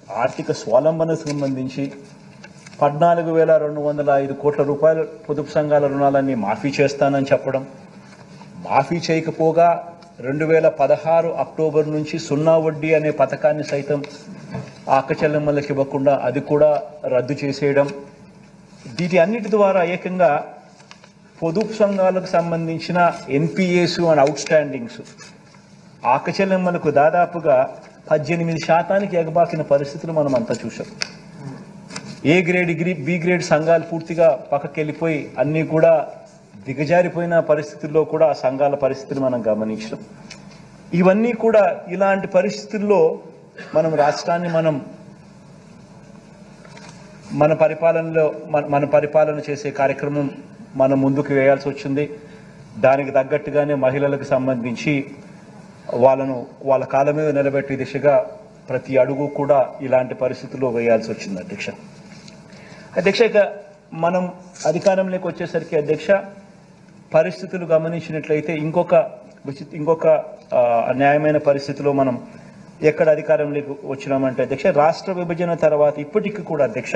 ఆర్థిక స్వావలంబనకు సంబంధించి 14,205 కోట్ల రూపాయల పొదుపు సంఘాల రుణాలన్నీ మాఫీ చేస్తానని చెప్పడం, మాఫీ చేయకపోగా 2016 అక్టోబర్ నుంచి సున్నా వడ్డీ అనే పథకాన్ని సైతం అక్క చెల్లెమ్మలకు ఇవ్వకుండా అది కూడా రద్దు చేసేయడం, వీటి అన్నిటి ద్వారా ఏకంగా పొదుపు సంఘాలకు సంబంధించిన ఎన్పిఏస్ అండ్ అవుట్ స్టాండింగ్స్ అక్క చెల్లెమ్మలకు దాదాపుగా 18% ఎగబాకిన పరిస్థితులు మనం అంతా చూసాం. ఏ గ్రేడ్ బి గ్రేడ్ సంఘాలు పూర్తిగా పక్కకి వెళ్ళిపోయి అన్నీ కూడా దిగజారిపోయిన పరిస్థితుల్లో కూడా ఆ సంఘాల పరిస్థితులు మనం గమనించాం. ఇవన్నీ కూడా ఇలాంటి పరిస్థితుల్లో మనం రాష్ట్రాన్ని మన పరిపాలన చేసే కార్యక్రమం మనం ముందుకు వేయాల్సి వచ్చింది. దానికి తగ్గట్టుగానే మహిళలకు సంబంధించి వాళ్ళ కాళ్ళ మీద నిలబెట్టే దిశగా ప్రతి అడుగు కూడా ఇలాంటి పరిస్థితుల్లో వేయాల్సి వచ్చింది అధ్యక్ష. ఇక మనం అధికారంలోకి వచ్చేసరికి అధ్యక్ష పరిస్థితులు గమనించినట్లయితే ఇంకొక న్యాయమైన పరిస్థితిలో మనం ఎక్కడ అధికారంలోకి వచ్చినామంటే అధ్యక్ష, రాష్ట్ర విభజన తర్వాత ఇప్పటికీ కూడా అధ్యక్ష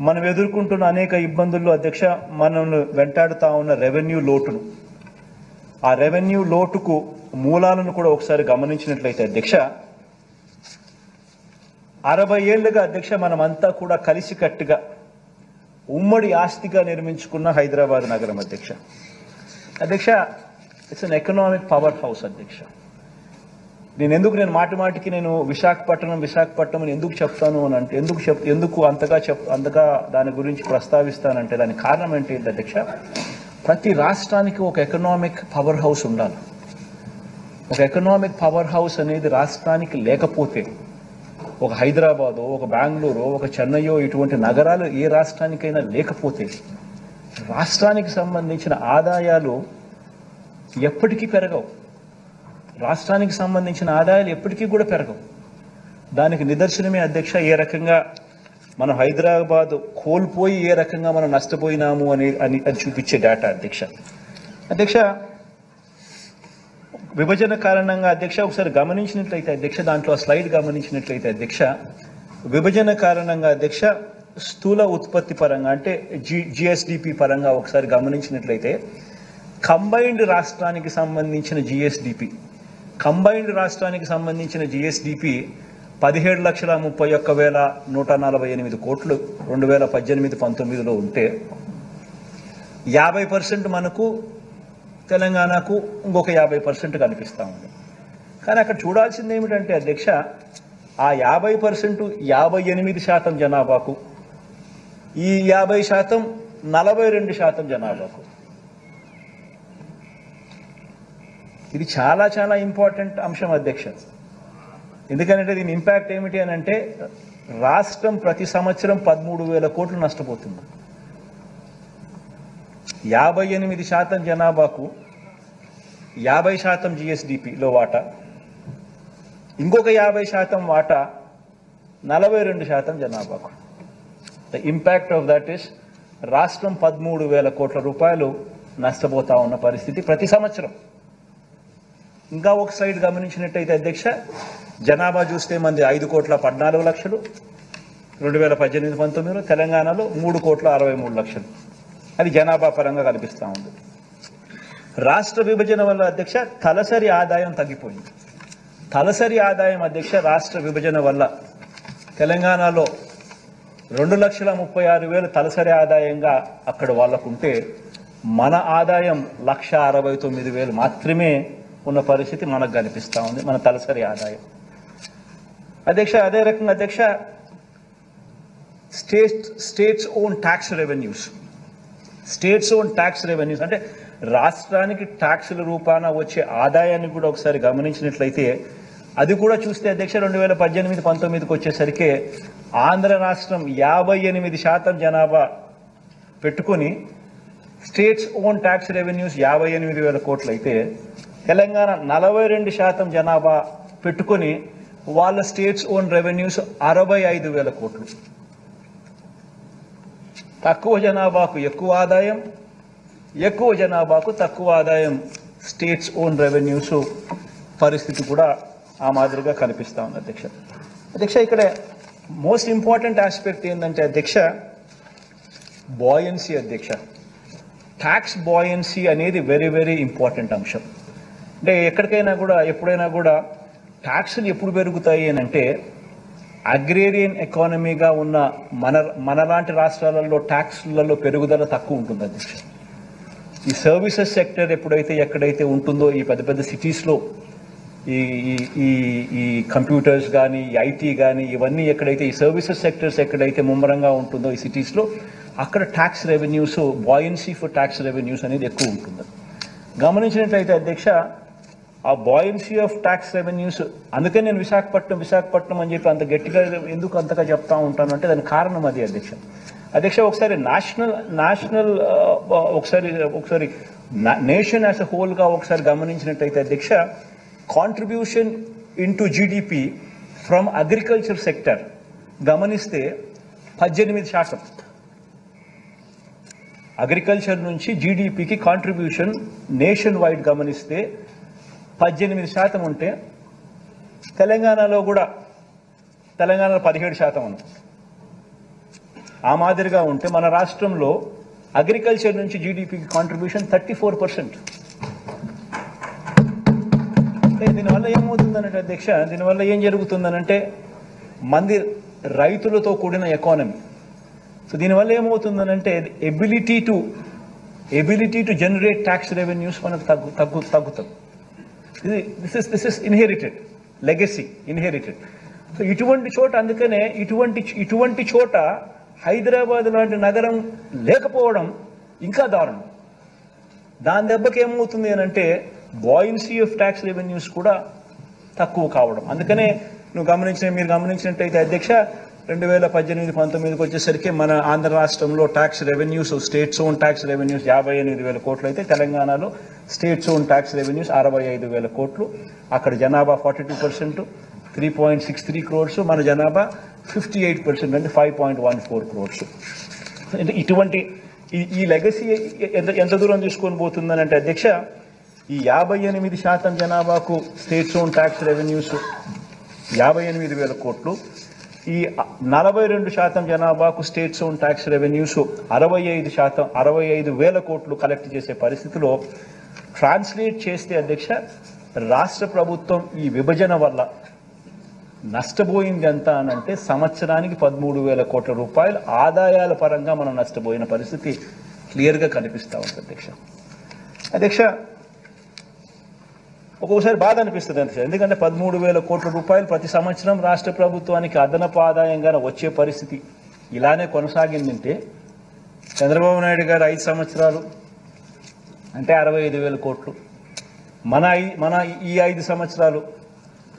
మనం ఎదుర్కొంటున్న అనేక ఇబ్బందుల్లో అధ్యక్ష మనల్ని వెంటాడుతా ఉన్న రెవెన్యూ లోటును, ఆ రెవెన్యూ లోటుకు మూలాలను కూడా ఒకసారి గమనించినట్లయితే అధ్యక్ష 60 ఏళ్లుగా అధ్యక్ష మనమంతా కూడా కలిసికట్టుగా ఉమ్మడి ఆస్తిగా నిర్మించుకున్న హైదరాబాద్ నగరం అధ్యక్ష. It's an economic power house అధ్యక్ష. నేను మాటికి నేను విశాఖపట్నం ఎందుకు చెప్తాను అని అంటే ఎందుకు అంతగా దాని గురించి ప్రస్తావిస్తానంటే దానికి కారణం ఏంటి అధ్యక్ష, ప్రతి రాష్ట్రానికి ఒక ఎకనామిక్ పవర్ హౌస్ ఉండాలి. ఒక ఎకనామిక్ పవర్ హౌస్ అనేది రాష్ట్రానికి లేకపోతే, ఒక హైదరాబాదో ఒక బెంగళూరు ఒక చెన్నైయో ఇటువంటి నగరాలు ఏ రాష్ట్రానికైనా లేకపోతే రాష్ట్రానికి సంబంధించిన ఆదాయాలు ఎప్పటికీ పెరగవు. రాష్ట్రానికి సంబంధించిన ఆదాయాలు ఎప్పటికీ కూడా పెరగవు. దానికి నిదర్శనమే అధ్యక్ష ఏ రకంగా మనం హైదరాబాద్ కోల్పోయి ఏ రకంగా మనం నష్టపోయినాము అని చూపించే డేటా అధ్యక్ష. విభజన కారణంగా అధ్యక్ష ఒకసారి గమనించినట్లయితే అధ్యక్ష దాంట్లో స్లైడ్ గమనించినట్లయితే అధ్యక్ష విభజన కారణంగా అధ్యక్ష స్థూల ఉత్పత్తి పరంగా అంటే జిఎస్డిపి పరంగా ఒకసారి గమనించినట్లయితే కంబైన్డ్ రాష్ట్రానికి సంబంధించిన జిఎస్డిపి 17,31,148 కోట్లు 2018-19లో ఉంటే 50% మనకు తెలంగాణకు ఇంకొక 50% కనిపిస్తూ ఉంది. కానీ అక్కడ చూడాల్సింది ఏమిటంటే అధ్యక్ష ఆ 50% 58% జనాభాకు, ఈ 50% 42% జనాభాకు. ఇది చాలా చాలా ఇంపార్టెంట్ అంశం అధ్యక్ష. ఎందుకంటే దీని ఇంపాక్ట్ ఏమిటి అని అంటే రాష్ట్రం ప్రతి సంవత్సరం 13,000 కోట్లు నష్టపోతుంది. 58% జనాభాకు 50% జిఎస్డిపిలో వాటా, ఇంకొక 50% వాటా 42% జనాభాకు. The impact of that is రాష్ట్రం 13,000 కోట్ల రూపాయలు నష్టపోతా ఉన్న పరిస్థితి ప్రతి సంవత్సరం. ఇంకా ఒక స్లైడ్ గమనించినట్టయితే అధ్యక్ష జనాభా చూస్తే మంది 5,14,00,000 2018-19లో, తెలంగాణలో 3,63,00,000. అది జనాభా పరంగా కనిపిస్తూ ఉంది. రాష్ట్ర విభజన వల్ల అధ్యక్ష తలసరి ఆదాయం తగ్గిపోయింది. తలసరి ఆదాయం అధ్యక్ష రాష్ట్ర విభజన వల్ల తెలంగాణలో 2,36,000 తలసరి ఆదాయంగా అక్కడ వాళ్ళకుంటే మన ఆదాయం 1,69,000 మాత్రమే ఉన్న పరిస్థితి మనకు కనిపిస్తూ ఉంది, మన తలసరి ఆదాయం అధ్యక్ష. అదే రకంగా అధ్యక్ష స్టేట్స్ ఓన్ ట్యాక్స్ రెవెన్యూస్ అంటే రాష్ట్రానికి ట్యాక్సుల రూపాన వచ్చే ఆదాయాన్ని కూడా ఒకసారి గమనించినట్లయితే అది కూడా చూస్తే అధ్యక్ష 2018-19కి వచ్చేసరికి ఆంధ్ర రాష్ట్రం 58% జనాభా పెట్టుకొని స్టేట్స్ ఓన్ ట్యాక్స్ రెవెన్యూస్ 58,000 కోట్లు అయితే తెలంగాణ 42% జనాభా పెట్టుకొని వాళ్ళ స్టేట్స్ ఓన్ రెవెన్యూస్ 65,000 కోట్లు. తక్కువ జనాభాకు ఎక్కువ ఆదాయం, ఎక్కువ జనాభాకు తక్కువ ఆదాయం స్టేట్స్ ఓన్ రెవెన్యూస్ పరిస్థితి కూడా ఆ మాదిరిగా కనిపిస్తూ ఉంది అధ్యక్ష. అధ్యక్ష ఇక్కడ మోస్ట్ ఇంపార్టెంట్ ఆస్పెక్ట్ ఏంటంటే అధ్యక్ష బాయన్సీ అధ్యక్ష. ట్యాక్స్ బాయన్సీ అనేది వెరీ వెరీ ఇంపార్టెంట్ అంశం. అంటే ఎక్కడికైనా కూడా ఎప్పుడైనా కూడా ట్యాక్సులు ఎప్పుడు పెరుగుతాయి అని అంటే అగ్రేరియన్ ఎకానమీగా ఉన్న మనలాంటి రాష్ట్రాలలో ట్యాక్స్లలో పెరుగుదల తక్కువ ఉంటుంది అధ్యక్ష. ఈ సర్వీసెస్ సెక్టర్ ఎక్కడైతే ఉంటుందో ఈ పెద్ద పెద్ద సిటీస్లో ఈ ఈ ఈ కంప్యూటర్స్ కానీ ఐటీ కానీ ఇవన్నీ ఎక్కడైతే ఈ సర్వీసెస్ సెక్టర్స్ ఎక్కడైతే ముమ్మరంగా ఉంటుందో ఈ సిటీస్లో అక్కడ tax revenues buoyancy for tax revenues అనేది ఎక్కువ ఉంటుంది. గమనించినట్లయితే అధ్యక్ష ఆ బాయన్సీ ఆఫ్ ట్యాక్స్ రెవెన్యూస్, అందుకే నేను విశాఖపట్నం అని చెప్పి అంత గట్టిగా ఎందుకు అంతగా చెప్తా ఉంటాను అంటే దానికి కారణం అది అధ్యక్ష. ఒకసారి నేషనల్ ఒకసారి నేషన్ యాజ్ అ హోల్గా ఒకసారి గమనించినట్టయితే అధ్యక్ష contribution into GDP from agriculture sector గమనిస్తే 18%. అగ్రికల్చర్ నుంచి జీడిపికి కాంట్రిబ్యూషన్ నేషన్ వైడ్ గమనిస్తే 18% ఉంటే తెలంగాణలో 17% ఉంది. ఆ మాదిరిగా ఉంటే మన రాష్ట్రంలో అగ్రికల్చర్ నుంచి జీడిపికి కాంట్రిబ్యూషన్ 34%. దీనివల్ల ఏమవుతుందనంటే అధ్యక్ష, దీనివల్ల ఏం జరుగుతుందనంటే మంది రైతులతో కూడిన ఎకానమీ. సో దీనివల్ల ఏమవుతుందనంటే ability to generate tax revenues మనకు తగ్గుతుంది. This is inherited legacy inherited. So ఇటువంటి చోట అందుకనే ఇటువంటి చోట హైదరాబాద్ లాంటి నగరం లేకపోవడం ఇంకా దారుణం. దాని దెబ్బకి ఏమవుతుంది అని అంటే బాయన్సీ ఆఫ్ ట్యాక్స్ రెవెన్యూస్ కూడా తక్కువ కావడం. అందుకనే మీరు గమనించినట్టయితే అధ్యక్ష 2018-19 వచ్చేసరికి మన ఆంధ్ర రాష్ట్రంలో tax revenues states own tax revenues 58,000 కోట్లు అయితే తెలంగాణలో స్టేట్స్ ఓన్ ట్యాక్స్ రెవెన్యూస్ 65,000 కోట్లు. అక్కడ జనాభా 42%, 3.63 crores. మన జనాభా 58% అంటే 5.14 crores. ఇటువంటి ఈ లెగసీ ఎంత దూరం తీసుకొని పోతుందని అంటే అధ్యక్ష ఈ 58% జనాభాకు స్టేట్స్ ఓన్ ట్యాక్స్ రెవెన్యూస్ 58,000 కోట్లు, ఈ 42% జనాభాకు స్టేట్స్ ఓన్ ట్యాక్స్ రెవెన్యూస్ 65,000 కోట్లు కలెక్ట్ చేసే పరిస్థితిలో ట్రాన్స్లేట్ చేస్తే అధ్యక్ష రాష్ట్ర ప్రభుత్వం ఈ విభజన వల్ల నష్టపోయింది ఎంత అనంటే సంవత్సరానికి 13,000 కోట్ల రూపాయలు ఆదాయాల పరంగా మనం నష్టపోయిన పరిస్థితి క్లియర్గా కనిపిస్తూ ఉంది అధ్యక్ష. ఒక్కొక్కసారి బాధ అనిపిస్తుంది అధ్యక్ష, ఎందుకంటే 13,000 కోట్ల రూపాయలు ప్రతి సంవత్సరం రాష్ట్ర ప్రభుత్వానికి అదనపు ఆదాయంగా వచ్చే పరిస్థితి ఇలానే కొనసాగిందంటే చంద్రబాబు నాయుడు గారు 5 సంవత్సరాలు అంటే 65,000 కోట్లు, మన ఈ 5 సంవత్సరాలు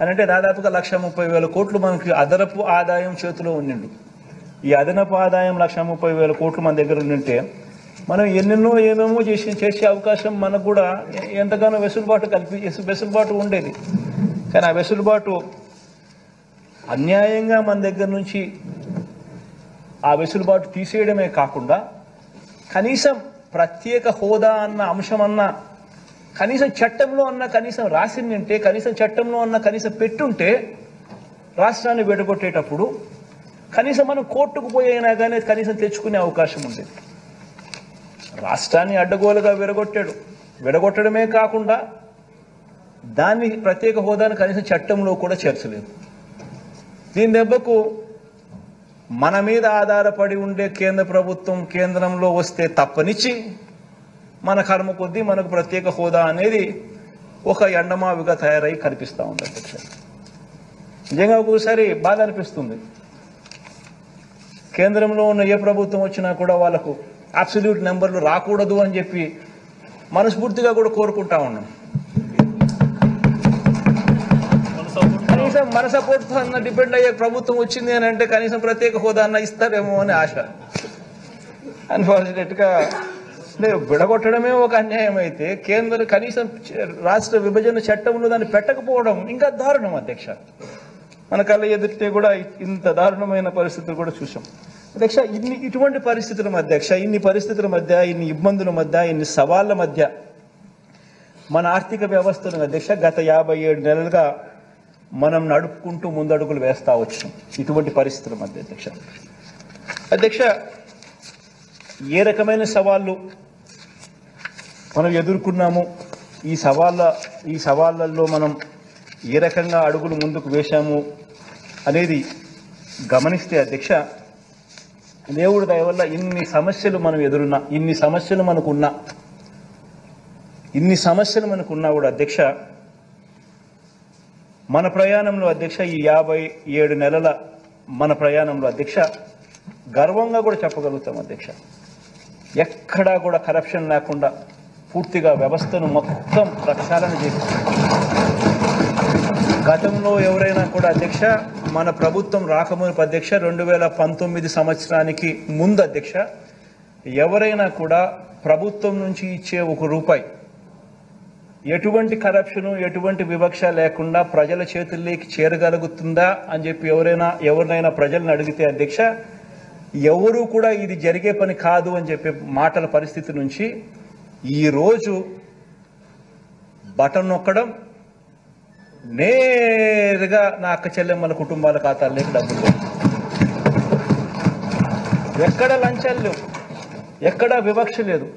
అని అంటే దాదాపుగా 130,000 కోట్లు మనకి అదనపు ఆదాయం చేతిలో ఉండిండు. ఈ అదనపు ఆదాయం 130,000 కోట్లు మన దగ్గర ఉండింటే మనం ఏమేమో చేసే అవకాశం మనకు కూడా ఎంతగానో వెసులుబాటు ఉండేది. కానీ ఆ వెసులుబాటు అన్యాయంగా మన దగ్గర నుంచి ఆ వెసులుబాటు తీసేయడమే కాకుండా కనీసం ప్రత్యేక హోదా అన్న అంశం అన్నా కనీసం చట్టంలో అన్న కనీసం రాసిందంటే కనీసం చట్టంలో అన్న కనీసం పెట్టుంటే రాష్ట్రాన్ని విడగొట్టేటప్పుడు కనీసం మనం కోర్టుకు పోయినా కానీ కనీసం తెచ్చుకునే అవకాశం ఉండేది. రాష్ట్రాన్ని అడ్డగోలుగా విడగొట్టడమే కాకుండా దాన్ని ప్రత్యేక హోదాను కనీసం చట్టంలో కూడా చేర్చలేదు. దీని దెబ్బకు మన మీద ఆధారపడి ఉండే కేంద్ర ప్రభుత్వం కేంద్రంలో వస్తే తప్పనిచ్చి మన కర్మ కొద్దీ మనకు ప్రత్యేక హోదా అనేది ఒక ఎండమావిగా తయారై కనిపిస్తూ ఉంది అధ్యక్ష. నిజంగా ఒక్కొక్కసారి బాధ అనిపిస్తుంది. కేంద్రంలో ఉన్న ఏ ప్రభుత్వం వచ్చినా కూడా వాళ్ళకు అబ్సల్యూట్ నెంబర్లు రాకూడదు అని చెప్పి మనస్ఫూర్తిగా కూడా కోరుకుంటా ఉన్నాం. కనీసం మన సపోర్ట్ అన్న డిపెండ్ అయ్యే ప్రభుత్వం వచ్చింది అని అంటే కనీసం ప్రత్యేక హోదా అన్న ఇస్తారేమో అని ఆశ. అన్ఫార్చునేట్గా విడగొట్టడమే ఒక అన్యాయం అయితే కనీసం రాష్ట్ర విభజన చట్టంలో దాన్ని పెట్టకపోవడం ఇంకా దారుణం అధ్యక్ష. మన కళ్ళ ఎదుటే కూడా ఇంత దారుణమైన పరిస్థితులు కూడా చూసాం అధ్యక్ష. ఇటువంటి పరిస్థితుల మధ్య ఇన్ని పరిస్థితుల మధ్య, ఇన్ని ఇబ్బందుల మధ్య, ఇన్ని సవాళ్ల మధ్య మన ఆర్థిక వ్యవస్థను అధ్యక్ష గత 57 నెలలుగా మనం నడుపుకుంటూ ముందడుగులు వేస్తా వచ్చాం. ఇటువంటి పరిస్థితుల మధ్య అధ్యక్ష ఏ రకమైన సవాళ్ళు మనం ఎదుర్కొన్నాము, ఈ సవాళ్ళల్లో మనం ఏ రకంగా అడుగులు ముందుకు వేశాము అనేది గమనిస్తే అధ్యక్ష, దేవుడి దయ వల్ల ఇన్ని సమస్యలు మనం ఎదురున్నా, ఇన్ని సమస్యలు మనకున్నా కూడా అధ్యక్ష, మన ప్రయాణంలో అధ్యక్ష, ఈ 57 నెలల మన ప్రయాణంలో అధ్యక్ష, గర్వంగా కూడా చెప్పగలుగుతాం అధ్యక్ష, ఎక్కడా కూడా కరప్షన్ లేకుండా పూర్తిగా వ్యవస్థను మొత్తం ప్రక్షాళన చేసి, గతంలో ఎవరైనా కూడా అధ్యక్ష, మన ప్రభుత్వం రాకమునుపు అధ్యక్ష 2019 సంవత్సరానికి ముందు అధ్యక్ష, ఎవరైనా కూడా ప్రభుత్వం నుంచి ఇచ్చే ₹1 ఎటువంటి కరప్షను, ఎటువంటి వివక్ష లేకుండా ప్రజల చేతుల్లోకి చేరగలుగుతుందా అని చెప్పి ఎవరినైనా ప్రజలను అడిగితే అధ్యక్ష, ఎవరు కూడా ఇది జరిగే పని కాదు అని చెప్పే మాటల పరిస్థితి నుంచి ఈరోజు బటన్ నొక్కడం, నేరుగా నా అక్క చెల్లెమ్మల కుటుంబాల ఖాతాల్లోకి డబ్బులు లేవు, ఎక్కడ లంచాలు లేవు, ఎక్కడా వివక్ష లేదు,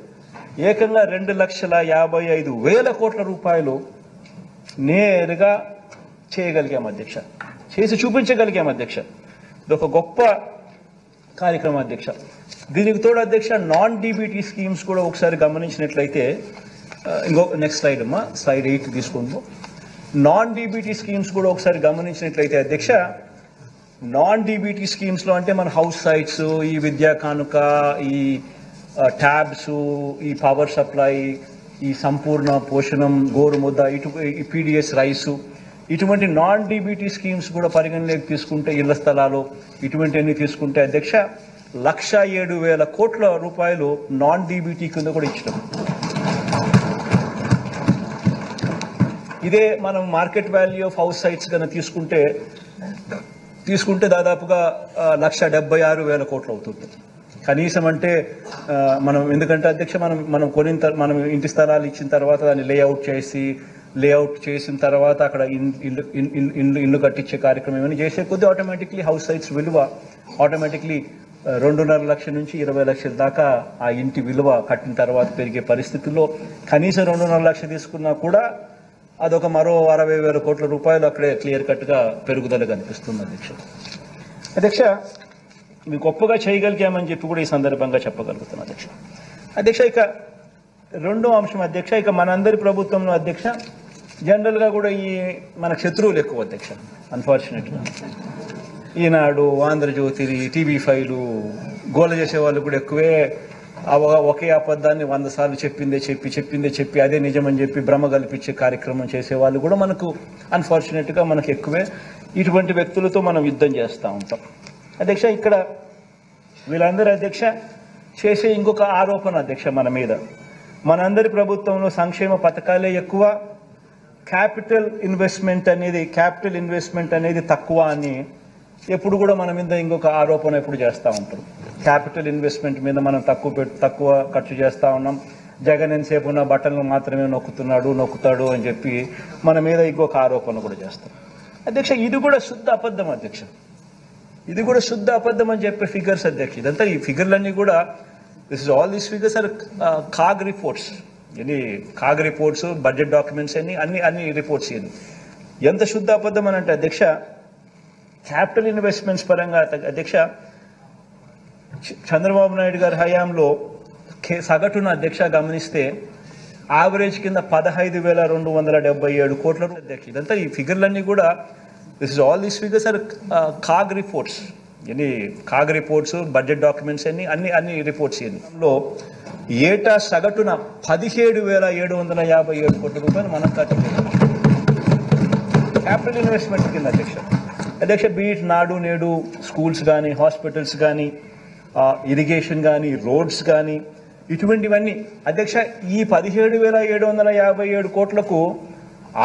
ఏకంగా 2,55,000 కోట్ల రూపాయలు నేరుగా చేయగలిగాం అధ్యక్ష, చేసి చూపించగలిగాం అధ్యక్ష. ఇది ఒక గొప్ప కార్యక్రమం అధ్యక్ష. దీనికి తోడు అధ్యక్ష, నాన్ డీబీటీ స్కీమ్స్ కూడా ఒకసారి గమనించినట్లయితే, నెక్స్ట్ స్లైడ్ అమ్మా, స్లైడ్ 8 తీసుకుందాం. నాన్ డీబీటీ స్కీమ్స్ కూడా ఒకసారి గమనించినట్లయితే అధ్యక్ష, నాన్ డీబీటీ స్కీమ్స్లో అంటే మన హౌస్ సైట్స్, ఈ విద్యా కానుక, ఈ ట్యాబ్స్, ఈ పవర్ సప్లై, ఈ సంపూర్ణ పోషణం, గోరుముద్ద, ఈ పీడిఎస్ రైసు, ఇటువంటి నాన్ డీబీటీ స్కీమ్స్ కూడా పరిగణలోకి తీసుకుంటే, ఇళ్ల స్థలాలు ఇటువంటివన్నీ తీసుకుంటే అధ్యక్ష, 1,07,000 కోట్ల రూపాయలు నాన్ డీబీటీ కింద కూడా ఇచ్చడం. ఇదే మనం market value of house sites కన్నా తీసుకుంటే దాదాపుగా 1,76,000 కోట్లు అవుతుంది కనీసం. అంటే మనం ఎందుకంటే అధ్యక్ష, మనం ఇంటి స్థలాలు ఇచ్చిన తర్వాత దాన్ని లేఅవుట్ చేసిన తర్వాత అక్కడ ఇల్లు కట్టించే కార్యక్రమం ఏమైనా చేసే కొద్దీ ఆటోమేటిక్లీ హౌస్ సైట్స్ విలువ ఆటోమేటిక్లీ 2.5 లక్షల నుంచి 20 లక్షల దాకా ఆ ఇంటి విలువ కట్టిన తర్వాత పెరిగే పరిస్థితుల్లో కనీసం 2.5 లక్షలు తీసుకున్నా కూడా అదొక మరో 60,000 కోట్ల రూపాయలు అక్కడే క్లియర్ కట్గా పెరుగుదల కనిపిస్తుంది అధ్యక్ష. మీకు గొప్పగా చేయగలిగామని చెప్పి కూడా ఈ సందర్భంగా చెప్పగలుగుతున్నాను అధ్యక్ష. ఇక రెండో అంశం అధ్యక్ష, ఇక మనందరి ప్రభుత్వంలో అధ్యక్ష జనరల్గా కూడా మన శత్రువులు ఎక్కువ అధ్యక్ష. అన్ఫార్చునేట్గా ఈనాడు, ఆంధ్రజ్యోతి, TV5 గోల చేసేవాళ్ళు కూడా ఎక్కువే. ఒకే అబద్ధాన్ని 100 సార్లు చెప్పిందే చెప్పి అదే నిజమని చెప్పి భ్రమ కల్పించే కార్యక్రమం చేసేవాళ్ళు కూడా మనకు అన్ఫార్చునేట్గా మనకు ఎక్కువే. ఇటువంటి వ్యక్తులతో మనం యుద్ధం చేస్తూ ఉంటాం అధ్యక్ష. ఇక్కడ వీళ్ళందరూ అధ్యక్ష చేసే ఇంకొక ఆరోపణ అధ్యక్ష మన మీద, మనందరి ప్రభుత్వంలో సంక్షేమ పథకాలే ఎక్కువ, క్యాపిటల్ ఇన్వెస్ట్మెంట్ అనేది తక్కువ అని ఎప్పుడు కూడా మన మీద ఇంకొక ఆరోపణ ఎప్పుడు చేస్తూ ఉంటారు. క్యాపిటల్ ఇన్వెస్ట్మెంట్ మీద మనం తక్కువ ఖర్చు చేస్తూ ఉన్నాం, జగన్ ఎంతసేపు ఉన్న బటన్లు మాత్రమే నొక్కుతాడు అని చెప్పి మన మీద ఇంకొక ఆరోపణ కూడా చేస్తాం అధ్యక్ష. ఇది కూడా శుద్ధ అబద్ధం అధ్యక్ష, ఇది కూడా శుద్ధ అబద్ధం అని చెప్పే ఫిగర్స్ అధ్యక్ష. ఇదంతా ఈ ఫిగర్లన్నీ కూడా all these figures are CAG reports, CAG reports, budget documents అన్ని రిపోర్ట్స్. ఎంత శుద్ధ అబద్ధం అని అంటే అధ్యక్ష, క్యాపిటల్ ఇన్వెస్ట్మెంట్స్ పరంగా అధ్యక్ష చంద్రబాబు నాయుడు గారి హయాంలో సగటున అధ్యక్ష గమనిస్తే యావరేజ్ కింద 15,277 కోట్ల అధ్యక్ష. ఇదంతా ఈ ఫిగర్లన్నీ కూడా all these figures are CAG reports, CAG reports, budget documents అన్ని రిపోర్ట్స్. లో ఏటా సగటున 17,757 కోట్ల రూపాయలు మనం క్యాపిటల్ ఇన్వెస్ట్మెంట్ కింద అధ్యక్ష. బీట్ నాడు నేడు స్కూల్స్ కానీ, హాస్పిటల్స్ కానీ, ఇరిగేషన్ కానీ, రోడ్స్ కానీ, ఇటువంటివన్నీ అధ్యక్ష. ఈ 17,757 కోట్లకు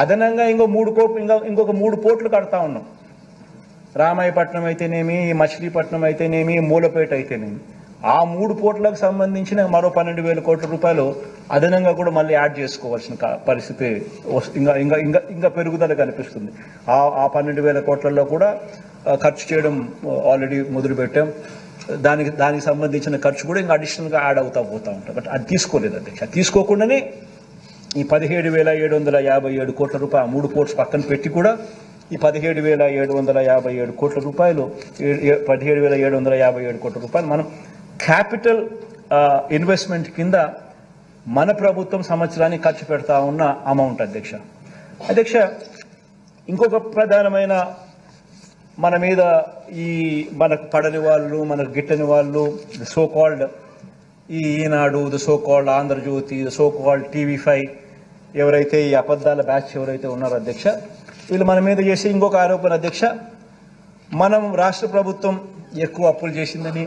అదనంగా ఇంకొక 3 పోర్ట్లు కడతా ఉన్నాం. రామాయపట్నం అయితేనేమి, మచిలీపట్నం అయితేనేమి, మూలపేట అయితేనేమి. ఆ 3 పోర్ట్లకు సంబంధించిన మరో 12,000 కోట్ల రూపాయలు అదనంగా కూడా మళ్ళీ యాడ్ చేసుకోవాల్సిన పరిస్థితి ఇంకా పెరుగుదల కనిపిస్తుంది. ఆ 12,000 కోట్లలో కూడా ఖర్చు చేయడం ఆల్రెడీ మొదలుపెట్టాం. దానికి సంబంధించిన ఖర్చు కూడా ఇంకా అడిషనల్గా యాడ్ అవుతా పోతా ఉంటాం. బట్ అది తీసుకోలేదు అధ్యక్ష. తీసుకోకుండానే ఈ 17,757 కోట్ల రూపాయలు 3 పోర్ట్స్ పక్కన పెట్టి కూడా ఈ 17,757 కోట్ల రూపాయలు 17,757 కోట్ల రూపాయలు మనం క్యాపిటల్ ఇన్వెస్ట్మెంట్ కింద మన ప్రభుత్వం సంవత్సరానికి ఖర్చు పెడతా ఉన్న అమౌంట్ అధ్యక్ష. ఇంకొక ప్రధానమైన మన మీద ఈ మనకు పడని వాళ్ళు, మనకు గిట్టని వాళ్ళు, ద సో కాల్డ్ ఈ Eenadu, the so called Andhra Jyothy, the so called TV5 ఎవరైతే ఈ అబద్ధాల బ్యాచ్ ఎవరైతే ఉన్నారో అధ్యక్ష, వీళ్ళు మన మీద చేసే ఇంకొక ఆరోపణ అధ్యక్ష, మనం రాష్ట్ర ప్రభుత్వం ఎక్కువ అప్పులు చేసిందని,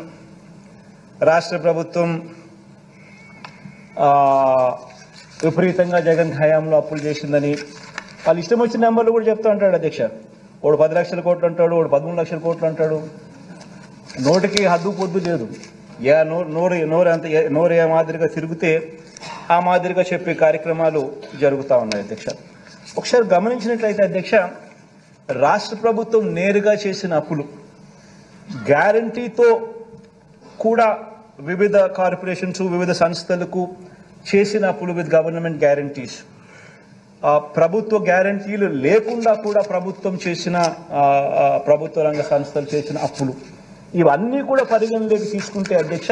రాష్ట్ర ప్రభుత్వం విపరీతంగా జగన్ హయాంలో అప్పులు చేసిందని వాళ్ళు ఇష్టం వచ్చిన నెంబర్లు కూడా చెప్తూ ఉంటాడు అధ్యక్ష. వాడు 10 లక్షల కోట్లు అంటాడు, వాడు 13 లక్షల కోట్లు అంటాడు. నోటికి హద్దు పొద్దు లేదు. నోరు ఏ మాదిరిగా తిరిగితే ఆ మాదిరిగా చెప్పే కార్యక్రమాలు జరుగుతూ ఉన్నాయి అధ్యక్ష. ఒకసారి గమనించినట్లయితే అధ్యక్ష, రాష్ట్ర ప్రభుత్వం నేరుగా చేసిన అప్పులు, గ్యారంటీతో కూడా వివిధ కార్పొరేషన్స్, వివిధ సంస్థలకు చేసిన అప్పులు విత్ గవర్నమెంట్ గ్యారంటీస్, ప్రభుత్వ గ్యారంటీలు లేకుండా కూడా ప్రభుత్వం చేసిన ప్రభుత్వ రంగ సంస్థలు చేసిన అప్పులు, ఇవన్నీ కూడా పరిగణలోకి తీసుకుంటే అధ్యక్ష,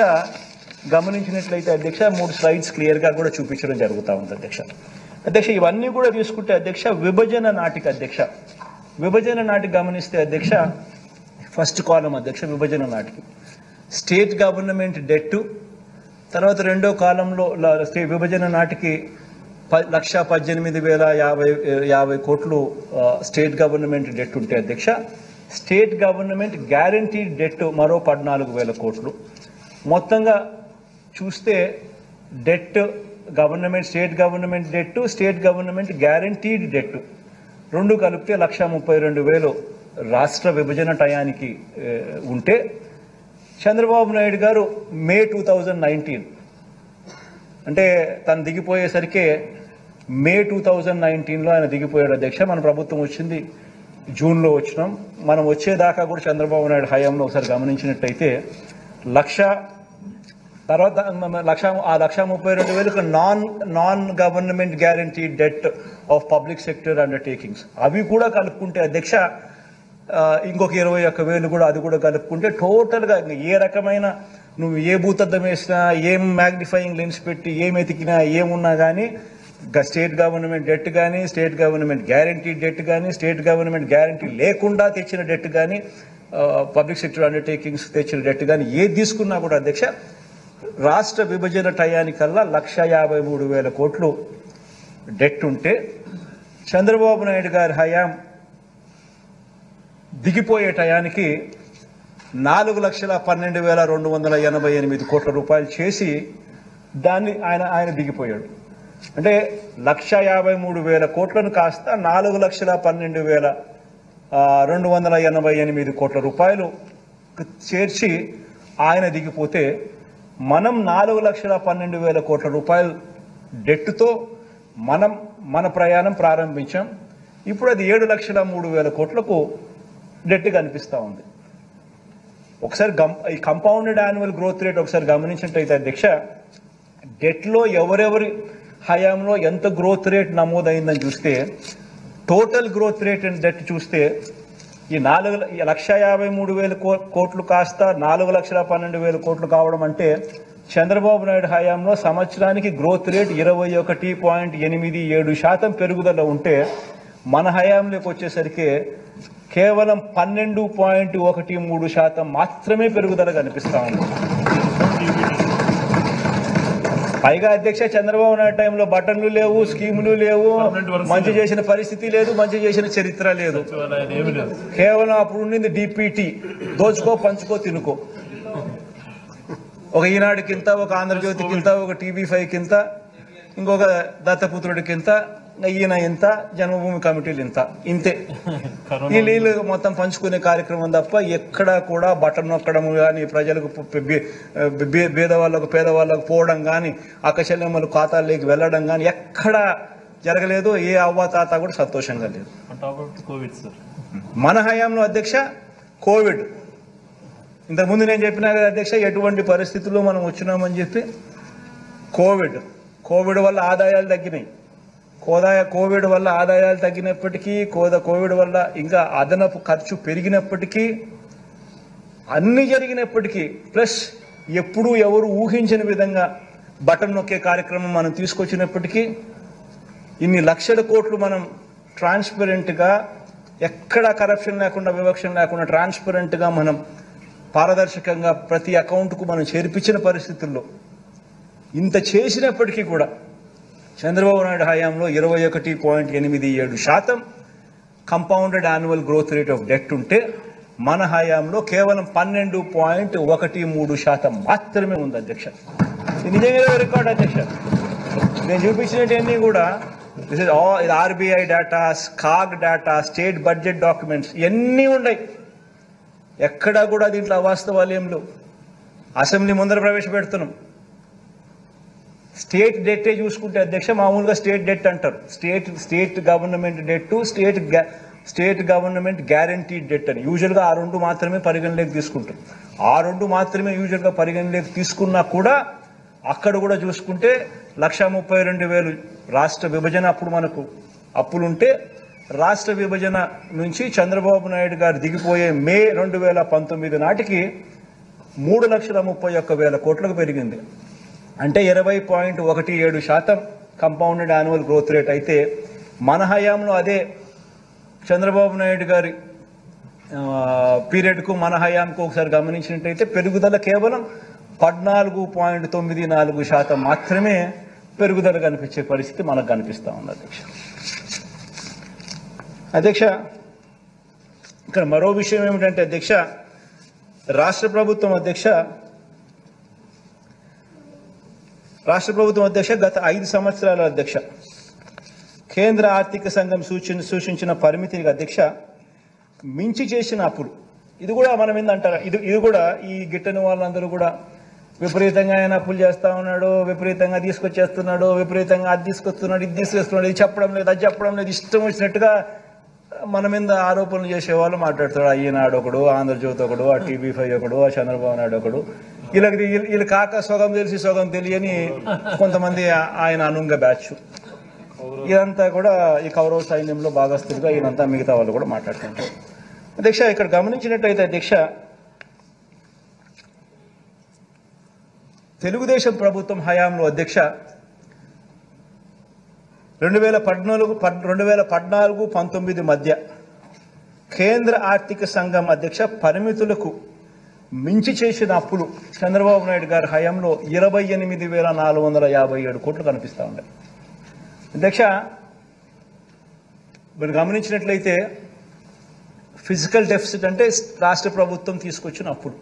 గమనించినట్లయితే అధ్యక్ష 3 స్లైడ్స్ క్లియర్గా కూడా చూపించడం జరుగుతూ ఉంది అధ్యక్ష. ఇవన్నీ కూడా తీసుకుంటే అధ్యక్ష, విభజన నాటికి గమనిస్తే అధ్యక్ష, ఫస్ట్ కాలం అధ్యక్ష, విభజన నాటికి స్టేట్ గవర్నమెంట్ డెట్, తర్వాత రెండో కాలంలో విభజన నాటికి 1,18,050 కోట్లు స్టేట్ గవర్నమెంట్ డెట్ ఉంటే అధ్యక్ష, స్టేట్ గవర్నమెంట్ గ్యారంటీడ్ డెట్ మరో 14,000 కోట్లు. మొత్తంగా చూస్తే debt state government debt, state government guaranteed debt రెండు కలిపితే 1,32,000 రాష్ట్ర విభజన టయానికి ఉంటే, చంద్రబాబు నాయుడు గారు మే 2019 అంటే తను దిగిపోయేసరికి మే 2019లో ఆయన దిగిపోయాడు అధ్యక్ష. మన ప్రభుత్వం వచ్చింది జూన్లో వచ్చినాం. మనం వచ్చేదాకా కూడా చంద్రబాబు నాయుడు హయాంలో ఒకసారి గమనించినట్టయితే 1,32,000 non government guarantee det of public sector undertakings, అవి కూడా కలుపుకుంటే అధ్యక్ష ఇంకొక 21,000 కూడా, అది కూడా కలుపుకుంటే టోటల్గా ఏ రకమైన నువ్వు ఏ భూతద్దం వేసినా, ఏం మ్యాగ్నిఫైయింగ్ లెన్స్ పెట్టి ఏం ఎతికినా, ఏమున్నా కానీ స్టేట్ గవర్నమెంట్ డెట్ కానీ, స్టేట్ గవర్నమెంట్ గ్యారంటీ డెట్ కానీ, స్టేట్ గవర్నమెంట్ గ్యారంటీ లేకుండా తెచ్చిన డెట్ కానీ, పబ్లిక్ సెక్టర్ అండర్టేకింగ్స్ తెచ్చిన డెట్ కానీ ఏది తీసుకున్నా కూడా అధ్యక్ష, రాష్ట్ర విభజన టయానికల్లా 1,53,000 కోట్లు డెట్ ఉంటే, చంద్రబాబు నాయుడు గారి హయాం దిగిపోయే టయానికి 4,12,288 కోట్ల రూపాయలు చేసి దాన్ని ఆయన దిగిపోయాడు. అంటే 1,53,000 కోట్లను కాస్త 4,12,288 కోట్ల రూపాయలు చేర్చి ఆయన దిగిపోతే, మనం 4,12,000 కోట్ల రూపాయలు డెట్తో మన ప్రయాణం ప్రారంభించాం. ఇప్పుడు అది 7,03,000 కోట్లకు డెట్ కనిపిస్తూ ఉంది. ఒకసారి ఈ కంపౌండెడ్ యాన్యువల్ గ్రోత్ రేట్ ఒకసారి గమనించినట్టయితే అధ్యక్ష, డెట్లో ఎవరెవరి హయాంలో ఎంత గ్రోత్ రేట్ నమోదైందని చూస్తే, total growth rate and debt చూస్తే ఈ 1,53,000 కోట్లు కాస్త 4,12,000 కోట్లు కావడం అంటే, చంద్రబాబు నాయుడు హయాంలో సంవత్సరానికి గ్రోత్ రేట్ 21.87% పెరుగుదల ఉంటే, మన హయాంలోకి వచ్చేసరికి కేవలం 12.13% మాత్రమే పెరుగుదల కనిపిస్తా ఉంది. పైగా అధ్యక్ష, చంద్రబాబు నాయుడు టైంలో బటన్లు లేవు, స్కీములు లేవు, మంచి చేసిన పరిస్థితి లేదు, మంచి చేసిన చరిత్ర లేదు. కేవలం అప్పుడు ఉండింది DPT, దోచుకో పంచుకో తినుకో. ఒక ఈనాడుకింత, ఒక ఆంధ్రజ్యోతికింత, ఒక TV5 కింత, ఇంకొక దత్తపుత్రుడికింత, ఈయన ఇంత, జన్మభూమి కమిటీలు ఇంతే. వీళ్ళు మొత్తం పంచుకునే కార్యక్రమం తప్ప ఎక్కడా కూడా బటన్ నొక్కడం కానీ, ప్రజలకు పేదవాళ్ళకు పోవడం కానీ, అక్కచెల్లెమ్మలు ఖాతాల్లోకి వెళ్ళడం కానీ ఎక్కడా జరగలేదు. ఏ అవ్వాతాత కూడా సంతోషంగా లేదు. మన హయాంలో అధ్యక్ష కోవిడ్, ఇంతకుముందు నేను చెప్పినా కదా అధ్యక్ష, ఎటువంటి పరిస్థితుల్లో మనం వచ్చినామని చెప్పి. కోవిడ్ వల్ల ఆదాయాలు తగ్గినాయి. కోవిడ్ వల్ల ఆదాయాలు తగ్గినప్పటికీ, కోవిడ్ వల్ల ఇంకా అదనపు ఖర్చు పెరిగినప్పటికీ, అన్ని జరిగినప్పటికీ, ప్లస్ ఎప్పుడూ ఎవరు ఊహించిన విధంగా బటన్ నొక్కే కార్యక్రమం మనం తీసుకొచ్చినప్పటికీ, ఇన్ని లక్షల కోట్లు మనం ట్రాన్స్పరెంట్గా, ఎక్కడా కరప్షన్ లేకుండా, వివక్ష లేకుండా ట్రాన్స్పరెంట్గా మనం పారదర్శకంగా ప్రతి అకౌంట్కు మనం చేర్పించిన పరిస్థితుల్లో ఇంత చేసినప్పటికీ కూడా చంద్రబాబు నాయుడు హయాంలో 21.87% compounded annual growth rate of debt ఉంటే, మన హయాంలో కేవలం 12.13% మాత్రమే ఉంది అధ్యక్ష. ఇది నిజంగా రికార్డ్ అధ్యక్ష. నేను చూపించినవన్నీ కూడా this is all RBI data, CAG data, state budget documents ఇవన్నీ ఉన్నాయి. ఎక్కడా కూడా దీంట్లో అవాస్తవాలు ఏం లేవు. అసెంబ్లీ ముందర ప్రవేశపెడుతున్నాం. స్టేట్ డెట్టే చూసుకుంటే అధ్యక్ష, మామూలుగా స్టేట్ డెట్ అంటారు. State government debt, state government guaranteed debt అని. యూజువల్గా ఆ రెండు మాత్రమే పరిగణలోకి తీసుకుంటాం. ఆ రెండు మాత్రమే యూజువల్గా పరిగణలోకి తీసుకున్నా కూడా అక్కడ కూడా చూసుకుంటే 1,32,000 రాష్ట్ర విభజన అప్పుడు మనకు అప్పులుంటే, రాష్ట్ర విభజన నుంచి చంద్రబాబు నాయుడు గారు దిగిపోయే మే 2019 నాటికి 3,31,000 కోట్లకు పెరిగింది. అంటే 20.17% కంపౌండెడ్ యాన్యువల్ గ్రోత్ రేట్ అయితే, మన హయాంలో అదే చంద్రబాబు నాయుడు గారి పీరియడ్కు మన హయాంకు ఒకసారి గమనించినట్టయితే పెరుగుదల కేవలం 14.94% మాత్రమే పెరుగుదల కనిపించే పరిస్థితి మనకు కనిపిస్తూ ఉంది అధ్యక్ష. అధ్యక్ష, ఇక్కడ మరో విషయం ఏమిటంటే అధ్యక్ష, రాష్ట్ర ప్రభుత్వం అధ్యక్ష గత 5 సంవత్సరాల అధ్యక్ష కేంద్ర ఆర్థిక సంఘం సూచించిన పరిమితికి అధ్యక్ష మించి చేసిన అప్పులు. ఇది కూడా మనం ఏందంటారా, ఇది కూడా ఈ గిట్టని వాళ్ళందరూ కూడా విపరీతంగా ఆయన అప్పులు చేస్తా ఉన్నాడు, విపరీతంగా తీసుకొచ్చేస్తున్నాడు, విపరీతంగా అది తీసుకొస్తున్నాడు, ఇది తీసుకొస్తున్నాడు, ఇది చెప్పడం లేదు, అది చెప్పడం లేదు, ఇష్టం వచ్చినట్టుగా మన మీద ఆరోపణలు చేసేవాళ్ళు మాట్లాడుతాడు. ఈనాడు ఒకడు, ఆంధ్రజ్యోతి ఒకడు, ఆ TV5 ఒకడు, ఆ చంద్రబాబు నాయుడు ఒకడు. వీళ్ళు కాక సొగం తెలిసి సొగం తెలియని కొంతమంది ఆయన అనుంగ బ్యాచ్. ఇదంతా కూడా ఈ కౌరవ సైన్యంలో భాగస్తులుగా ఈయనంతా మిగతా వాళ్ళు కూడా మాట్లాడుతుంటారు. అధ్యక్ష, ఇక్కడ గమనించినట్టయితే అధ్యక్ష, తెలుగుదేశం ప్రభుత్వం హయాంలో అధ్యక్ష 2014-19 మధ్య కేంద్ర ఆర్థిక సంఘం అధ్యక్ష పరిమితులకు మించి చేసిన అప్పులు చంద్రబాబు నాయుడు గారి హయాంలో 28,457 కోట్లు కనిపిస్తూ ఉన్నాయి. అధ్యక్ష, మీరు గమనించినట్లయితే ఫిజికల్ డెఫిసిట్ అంటే రాష్ట్ర ప్రభుత్వం తీసుకొచ్చిన అప్పులు.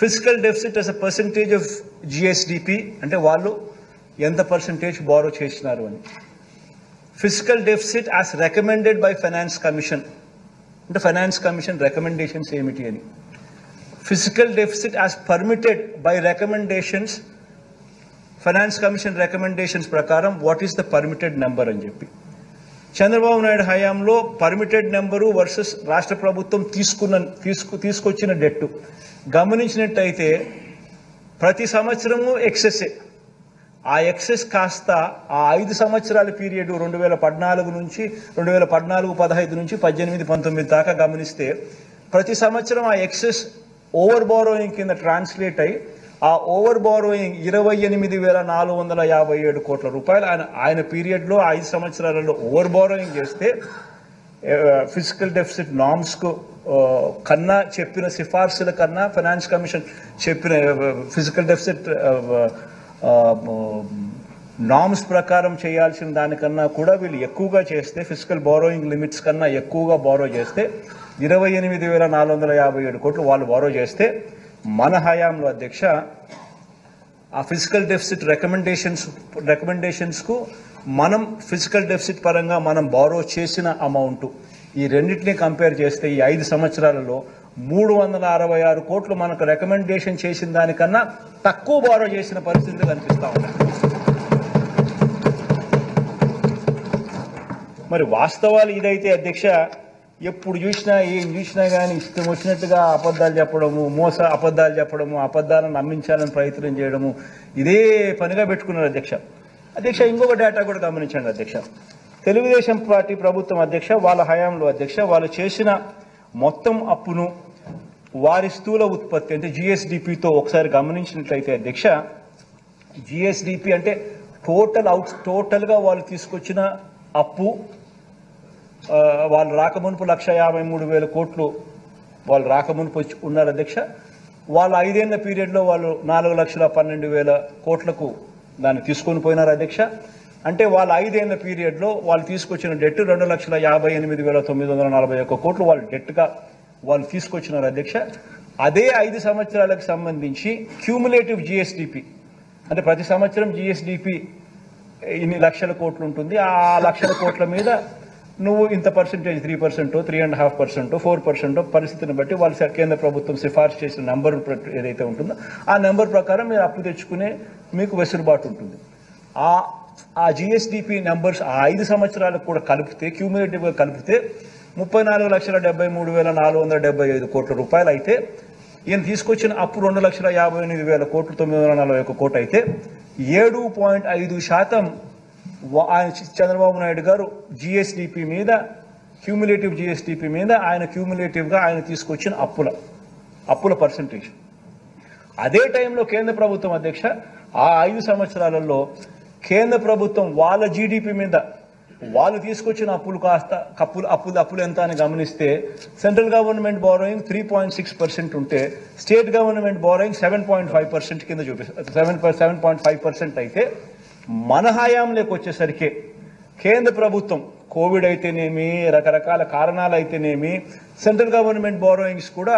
Physical deficit as a percentage of GSDP అంటే వాళ్ళు ఎంత పర్సంటేజ్ బారో చేసినారు అని. Physical deficit as recommended by finance commission అంటే ఫైనాన్స్ కమిషన్ రికమెండేషన్స్ ఏమిటి అని. Physical deficit as permitted by recommendations, finance commission recommendations ప్రకారం what is the permitted number అని చెప్పి. చంద్రబాబు నాయుడు హయాంలో పర్మిటెడ్ నెంబరు వర్సెస్ రాష్ట్ర ప్రభుత్వం తీసుకొచ్చిన డెట్టు గమనించినట్టయితే ప్రతి సంవత్సరము ఎక్సెస్సే. ఆ ఎక్సెస్ కాస్త ఆ 5 సంవత్సరాల పీరియడ్ 2014 నుంచి 2014-15 నుంచి 18-19 దాకా గమనిస్తే ప్రతి సంవత్సరం ఆ ఎక్సెస్ ఓవర్ బారోయింగ్ కింద ట్రాన్స్లేట్ అయ్యి ఆ ఓవర్ బారోయింగ్ 28,457 కోట్ల రూపాయలు ఆయన పీరియడ్లో 5 సంవత్సరాలలో ఓవర్ బారోయింగ్ చేస్తే ఫిజికల్ డెఫిసిట్ నామ్స్కు కన్నా చెప్పిన సిఫార్సుల కన్నా ఫైనాన్స్ కమిషన్ చెప్పిన ఫిజికల్ డెఫిసిట్ నామ్స్ ప్రకారం చేయాల్సిన దానికన్నా కూడా వీళ్ళు ఎక్కువగా చేస్తే, ఫిజికల్ బారోయింగ్ లిమిట్స్ కన్నా ఎక్కువగా బారో చేస్తే 28,457 కోట్లు వాళ్ళు బారో చేస్తే, మన హయాంలో అధ్యక్ష ఆ ఫిజికల్ డెఫిసిట్ రికమెండేషన్స్కు మనం ఫిజికల్ డెఫిసిట్ పరంగా మనం బారో చేసిన అమౌంట్ ఈ రెండింటిని కంపేర్ చేస్తే ఈ 5 సంవత్సరాలలో 366 కోట్లు మనకు రికమెండేషన్ చేసిన దానికన్నా తక్కువ బారో చేసిన పరిస్థితులు కనిపిస్తా ఉన్నాయి. మరి వాస్తవాలు ఇదైతే అధ్యక్ష, ఎప్పుడు చూసినా ఏం చూసినా కానీ ఇష్టం వచ్చినట్టుగా అబద్ధాలు చెప్పడము, అబద్ధాలు చెప్పడము, అబద్ధాలను నమ్మించాలని ప్రయత్నం చేయడము ఇదే పనిగా పెట్టుకున్నారు అధ్యక్ష. ఇంకొక డేటా కూడా గమనించండి అధ్యక్ష. తెలుగుదేశం పార్టీ ప్రభుత్వం అధ్యక్ష వాళ్ళ హయాంలో అధ్యక్ష వాళ్ళు చేసిన మొత్తం అప్పును వారి స్థూల ఉత్పత్తి అంటే జిఎస్డిపితో ఒకసారి గమనించినట్లయితే అధ్యక్ష, జిఎస్డిపి అంటే టోటల్గా వాళ్ళు తీసుకొచ్చిన అప్పు వాళ్ళు రాకమునుపు 1,53,000 కోట్లు వాళ్ళు రాకమునుపు ఉన్నారు అధ్యక్ష. వాళ్ళ 5 ఏళ్ల పీరియడ్లో వాళ్ళు 4,12,000 కోట్లకు దాన్ని తీసుకొని పోయినారు అధ్యక్ష. అంటే వాళ్ళ 5 ఏళ్ల పీరియడ్లో వాళ్ళు తీసుకొచ్చిన డెట్ 2,58,941 కోట్లు వాళ్ళు డెట్గా వాళ్ళు తీసుకొచ్చినారు అధ్యక్ష. అదే 5 సంవత్సరాలకు సంబంధించి క్యూములేటివ్ జిఎస్డిపి అంటే ప్రతి సంవత్సరం జిఎస్డిపి ఇన్ని లక్షల కోట్లు ఉంటుంది. ఆ లక్షల కోట్ల మీద నువ్వు ఇంత పర్సెంటేజ్ 3%, 3.5%, 4% పరిస్థితిని బట్టి వాళ్ళు కేంద్ర ప్రభుత్వం సిఫార్సు చేసిన నెంబర్ ఏదైతే ఉంటుందో ఆ నెంబర్ ప్రకారం మీరు అప్పు తెచ్చుకునే మీకు వెసులుబాటు ఉంటుంది. ఆ జిఎస్డిపి నెంబర్స్ ఆ 5 సంవత్సరాలకు కూడా కలిపితే క్యూములేటివ్గా కలిపితే 34,73,475 కోట్ల రూపాయలు అయితే, ఈయన తీసుకొచ్చిన అప్పు 2,58,000 కోట్లు 941 కోట్లు అయితే 7.5% ఆయన చంద్రబాబు నాయుడు గారు జిఎస్డిపి మీద క్యూములేటివ్ జిఎస్డిపి మీద ఆయన క్యూములేటివ్గా ఆయన తీసుకొచ్చిన అప్పుల పర్సంటేజ్. అదే టైంలో కేంద్ర ప్రభుత్వం అధ్యక్ష ఆ 5 సంవత్సరాలలో కేంద్ర ప్రభుత్వం వాళ్ళ జీడిపి మీద వాళ్ళు తీసుకొచ్చిన అప్పులు కాస్త అప్పులు ఎంత అని గమనిస్తే సెంట్రల్ గవర్నమెంట్ బారోయింగ్ 3.6% ఉంటే స్టేట్ గవర్నమెంట్ బారోయింగ్ 7.5% కింద చూపిస్తారు. 7.5% అయితే మన హయాంలోకి వచ్చేసరికి కేంద్ర ప్రభుత్వం కోవిడ్ అయితేనేమి రకరకాల కారణాలు అయితేనేమి సెంట్రల్ గవర్నమెంట్ బారోయింగ్స్ కూడా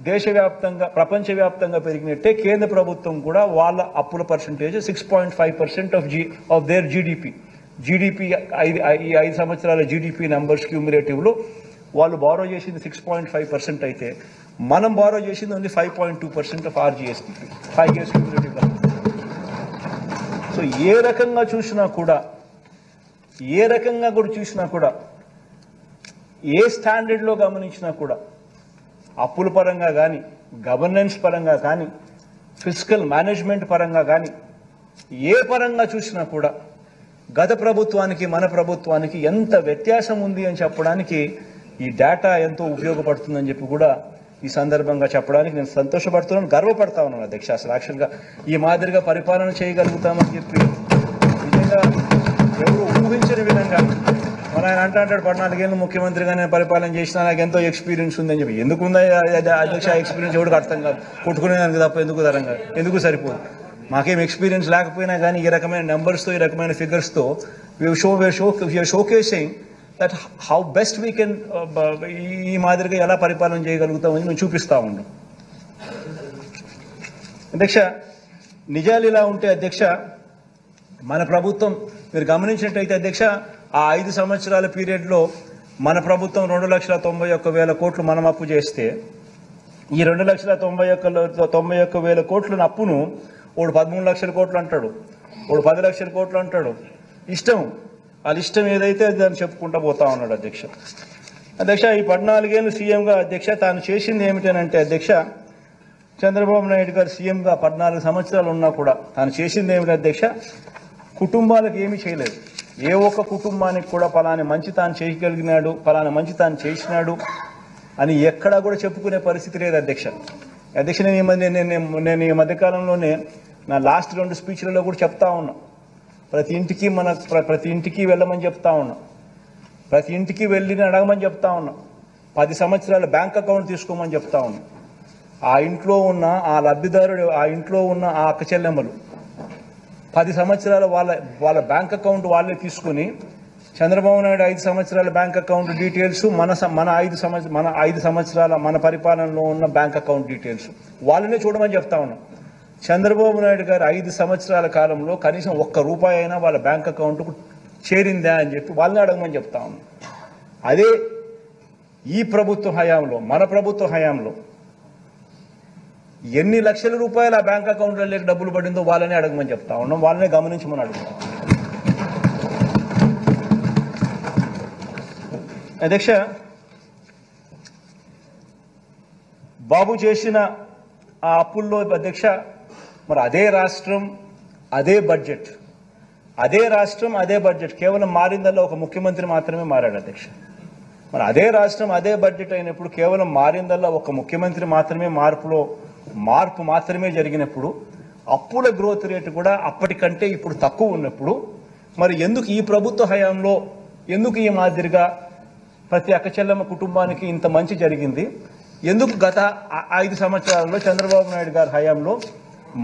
దేశవ్యాప్తంగా ప్రపంచవ్యాప్తంగా పెరిగినట్టే కేంద్ర ప్రభుత్వం కూడా వాళ్ళ అప్పుల పర్సంటేజ్ 6.5% ఆఫ్ దేర్ జీడిపి ఈ 5 సంవత్సరాల జీడిపి నెంబర్స్ క్యూములేటివ్లో వాళ్ళు బారో చేసింది 6.5% అయితే మనం బారో చేసింది only 5.2% of our GSDP 5 years cumulative. So ఏ రకంగా చూసినా కూడా ఏ స్టాండర్డ్లో గమనించినా కూడా అప్పుల పరంగా కానీ గవర్నెన్స్ పరంగా కానీ ఫిజికల్ మేనేజ్మెంట్ పరంగా కానీ ఏ పరంగా చూసినా కూడా గత ప్రభుత్వానికి మన ప్రభుత్వానికి ఎంత వ్యత్యాసం ఉంది అని చెప్పడానికి ఈ డేటా ఎంతో ఉపయోగపడుతుందని చెప్పి కూడా ఈ సందర్భంగా చెప్పడానికి నేను సంతోషపడుతున్నాను, గర్వపడతా ఉన్నాను అధ్యక్ష. అసలు యాక్చువల్గా ఈ మాదిరిగా పరిపాలన చేయగలుగుతామని చెప్పి నిజంగా ఎవరు ఊహించని విధంగా మన ఆయన అంటాడు 14 ఏళ్ళు ముఖ్యమంత్రిగా నేను పరిపాలన చేసినా నాకు ఎంతో ఎక్స్పీరియన్స్ ఉందని చెప్పి. ఎందుకుందా అధ్యక్ష ఎక్స్పీరియన్స్ ఎవరికి అర్థం కాదు, కొట్టుకునేదానికి తప్ప ఎందుకు సరిపోదు. మాకేం ఎక్స్పీరియన్స్ లేకపోయినా కానీ ఈ రకమైన నెంబర్స్తో ఈ రకమైన ఫిగర్స్తో showcasing that how best we can ఈ మాదిరిగా ఎలా పరిపాలన చేయగలుగుతామని మేము చూపిస్తూ ఉన్నాం అధ్యక్ష. నిజాలు ఇలా ఉంటే అధ్యక్ష మన ప్రభుత్వం మీరు గమనించినట్టయితే అధ్యక్ష ఆ 5 సంవత్సరాల పీరియడ్లో మన ప్రభుత్వం 2,91,000 కోట్లు మనం అప్పు చేస్తే ఈ 2,91,000 కోట్ల అప్పును వాడు 13 లక్షల కోట్లు అంటాడు, వాడు 10 లక్షల కోట్లు అంటాడు. వాళ్ళ ఇష్టం ఏదైతే దాన్ని చెప్పుకుంటూ పోతా ఉన్నాడు అధ్యక్ష. ఈ 14 ఏళ్ళు సీఎంగా అధ్యక్ష తాను చేసింది ఏమిటనంటే అధ్యక్ష చంద్రబాబు నాయుడు గారు సీఎంగా 14 సంవత్సరాలు ఉన్నా కూడా తాను చేసింది ఏమిటి అధ్యక్ష, కుటుంబాలకు ఏమీ చేయలేదు. ఏ ఒక్క కుటుంబానికి కూడా పలాని మంచి తాను చేయగలిగినాడు, పలానా మంచి తాను చేసినాడు అని ఎక్కడా కూడా చెప్పుకునే పరిస్థితి లేదు అధ్యక్ష. నేను ఈ మధ్యకాలంలోనే నా లాస్ట్ 2 స్పీచ్లలో కూడా చెప్తా ఉన్నా, ప్రతి ఇంటికి వెళ్ళమని చెప్తా ఉన్నా, ప్రతి ఇంటికి వెళ్ళి అడగమని చెప్తా ఉన్నా, 10 సంవత్సరాల బ్యాంక్ అకౌంట్ తీసుకోమని చెప్తా ఉన్నా. ఆ ఇంట్లో ఉన్న ఆ లబ్ధిదారుడు, ఆ ఇంట్లో ఉన్న ఆ అక్క చెల్లెమ్మలు 10 సంవత్సరాల వాళ్ళ బ్యాంక్ అకౌంట్ వాళ్ళే తీసుకుని చంద్రబాబు నాయుడు 5 సంవత్సరాల బ్యాంక్ అకౌంట్ డీటెయిల్స్ మన 5 సంవత్సరాల మన పరిపాలనలో ఉన్న బ్యాంక్ అకౌంట్ డీటెయిల్స్ వాళ్ళనే చూడమని చెప్తా ఉన్నాం. చంద్రబాబు నాయుడు గారు 5 సంవత్సరాల కాలంలో కనీసం 1 రూపాయి అయినా వాళ్ళ బ్యాంక్ అకౌంట్కు చేరిందా అని చెప్పి వాళ్ళని అడగమని చెప్తా ఉన్నాం. అదే ఈ ప్రభుత్వ హయాంలో, మన ప్రభుత్వ హయాంలో ఎన్ని లక్షల రూపాయలు ఆ బ్యాంక్ అకౌంట్లో లేక డబ్బులు పడిందో వాళ్ళనే అడగమని చెప్తా ఉన్నాం, వాళ్ళనే గమనించమని అడుగుతాం. అధ్యక్ష, బాబు చేసిన ఆ అప్పుల్లో అధ్యక్ష మరి అదే రాష్ట్రం అదే బడ్జెట్, అదే రాష్ట్రం అదే బడ్జెట్, కేవలం మారిందల్లా ఒక ముఖ్యమంత్రి మాత్రమే మారాడు అధ్యక్ష. మరి అదే రాష్ట్రం అదే బడ్జెట్ అయినప్పుడు కేవలం మారిందల్లా ఒక ముఖ్యమంత్రి మాత్రమే మార్పు మాత్రమే జరిగినప్పుడు అప్పుల గ్రోత్ రేటు కూడా అప్పటికంటే ఇప్పుడు తక్కువ ఉన్నప్పుడు మరి ఎందుకు ఈ ప్రభుత్వ హయాంలో ఎందుకు ఈ మాదిరిగా ప్రతి అక్కచెల్లెమ్మ కుటుంబానికి ఇంత మంచి జరిగింది? ఎందుకు గత 5 సంవత్సరాల్లో చంద్రబాబు నాయుడు గారి హయాంలో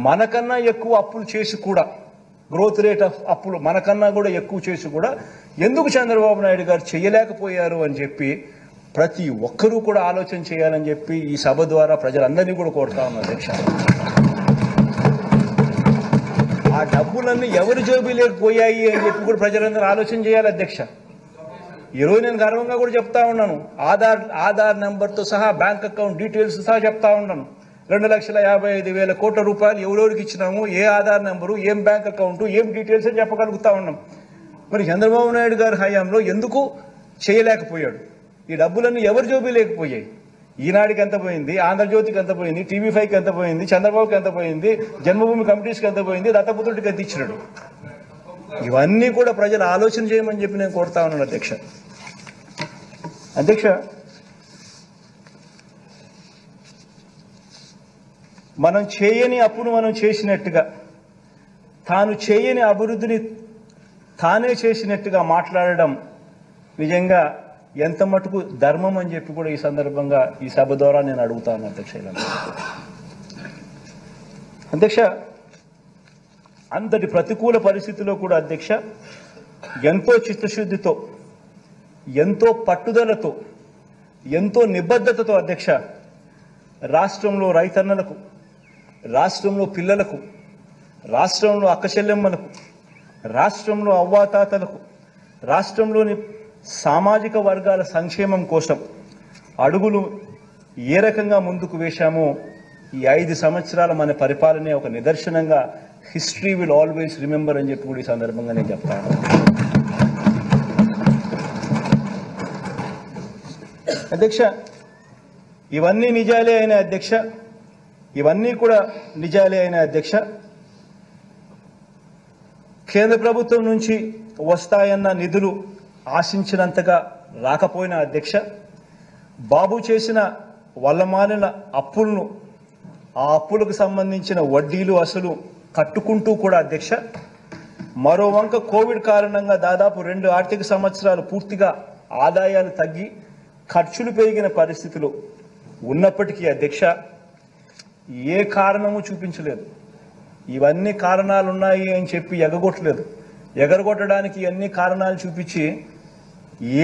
మనకన్నా ఎక్కువ అప్పులు చేసి కూడా, గ్రోత్ రేట్ ఆఫ్ అప్పులు మనకన్నా కూడా ఎక్కువ చేసి కూడా ఎందుకు చంద్రబాబు నాయుడు గారు చేయలేకపోయారు అని చెప్పి ప్రతి ఒక్కరూ కూడా ఆలోచన చేయాలని చెప్పి ఈ సభ ద్వారా ప్రజలందరినీ కూడా కోరుతా ఉన్నారు అధ్యక్ష. ఆ డబ్బులన్నీ ఎవరి జోబీలోకి పోయాయి అని చెప్పి కూడా ప్రజలందరూ ఆలోచన చేయాలి అధ్యక్ష. ఈరోజు నేను గర్వంగా కూడా చెప్తా ఉన్నాను, ఆధార్ నెంబర్తో సహా బ్యాంక్ అకౌంట్ డీటెయిల్స్ సహా చెప్తా ఉన్నాను. 2,55,000 కోట్ల రూపాయలు ఎవరెవరికి ఇచ్చినాము, ఏ ఆధార్ నెంబరు, ఏం బ్యాంక్ అకౌంట్, ఏం డీటెయిల్స్ అని చెప్పగలుగుతా ఉన్నాం. మరి చంద్రబాబు నాయుడు గారి హయాంలో ఎందుకు చేయలేకపోయాడు? ఈ డబ్బులన్నీ ఎవరి జోబీ లేకపోయాయి? ఈనాడికి ఎంత పోయింది, ఆంధ్రజ్యోతికి ఎంత పోయింది, TV5కి ఎంత పోయింది, చంద్రబాబుకి ఎంత పోయింది, జన్మభూమి కమిటీస్కి ఎంత పోయింది, దత్తపుత్రుడికి ఎంత ఇచ్చినాడు? ఇవన్నీ కూడా ప్రజలు ఆలోచన చేయమని చెప్పి నేను కోరుతా ఉన్నాను అధ్యక్ష. అధ్యక్ష, మనం చేయని అప్పును మనం చేసినట్టుగా, తాను చేయని అభివృద్ధిని తానే చేసినట్టుగా మాట్లాడడం నిజంగా ఎంత మటుకు ధర్మం అని చెప్పి కూడా ఈ సందర్భంగా ఈ సభ ద్వారా నేను అడుగుతాను అధ్యక్ష. అధ్యక్ష, అంతటి ప్రతికూల పరిస్థితిలో కూడా అధ్యక్ష ఎంతో చిత్తశుద్ధితో, ఎంతో పట్టుదలతో, ఎంతో నిబద్ధతతో అధ్యక్ష రాష్ట్రంలో రైతన్నలకు, రాష్ట్రంలో పిల్లలకు, రాష్ట్రంలో అక్కచెల్లెమ్మలకు, రాష్ట్రంలో అవ్వాతాతలకు, రాష్ట్రంలోని సామాజిక వర్గాల సంక్షేమం కోసం అడుగులు ఏ రకంగా ముందుకు వేశామో ఈ 5 సంవత్సరాల మన పరిపాలనే ఒక నిదర్శనంగా హిస్టరీ విల్ ఆల్వేస్ రిమెంబర్ అని చెప్పి కూడా ఈ సందర్భంగా నేను చెప్తాను. అధ్యక్ష, ఇవన్నీ నిజాలే అయిన అధ్యక్ష, ఇవన్నీ కూడా నిజాలే అయిన అధ్యక్ష, కేంద్ర ప్రభుత్వం నుంచి వస్తాయన్న నిధులు ఆశించినంతగా రాకపోయినా అధ్యక్ష, బాబు చేసిన వల్లమాలిన అప్పులను, ఆ అప్పులకు సంబంధించిన వడ్డీలు అసలు కట్టుకుంటూ కూడా అధ్యక్ష, మరో వంక కోవిడ్ కారణంగా దాదాపు 2 ఆర్థిక సంవత్సరాలు పూర్తిగా ఆదాయాలు తగ్గి ఖర్చులు పెరిగిన పరిస్థితులు ఉన్నప్పటికీ అధ్యక్ష ఏ కారణము చూపించలేదు. ఇవన్నీ కారణాలు ఉన్నాయి అని చెప్పి ఎగగొట్టలేదు. ఎగరగొట్టడానికి అన్ని కారణాలు చూపించి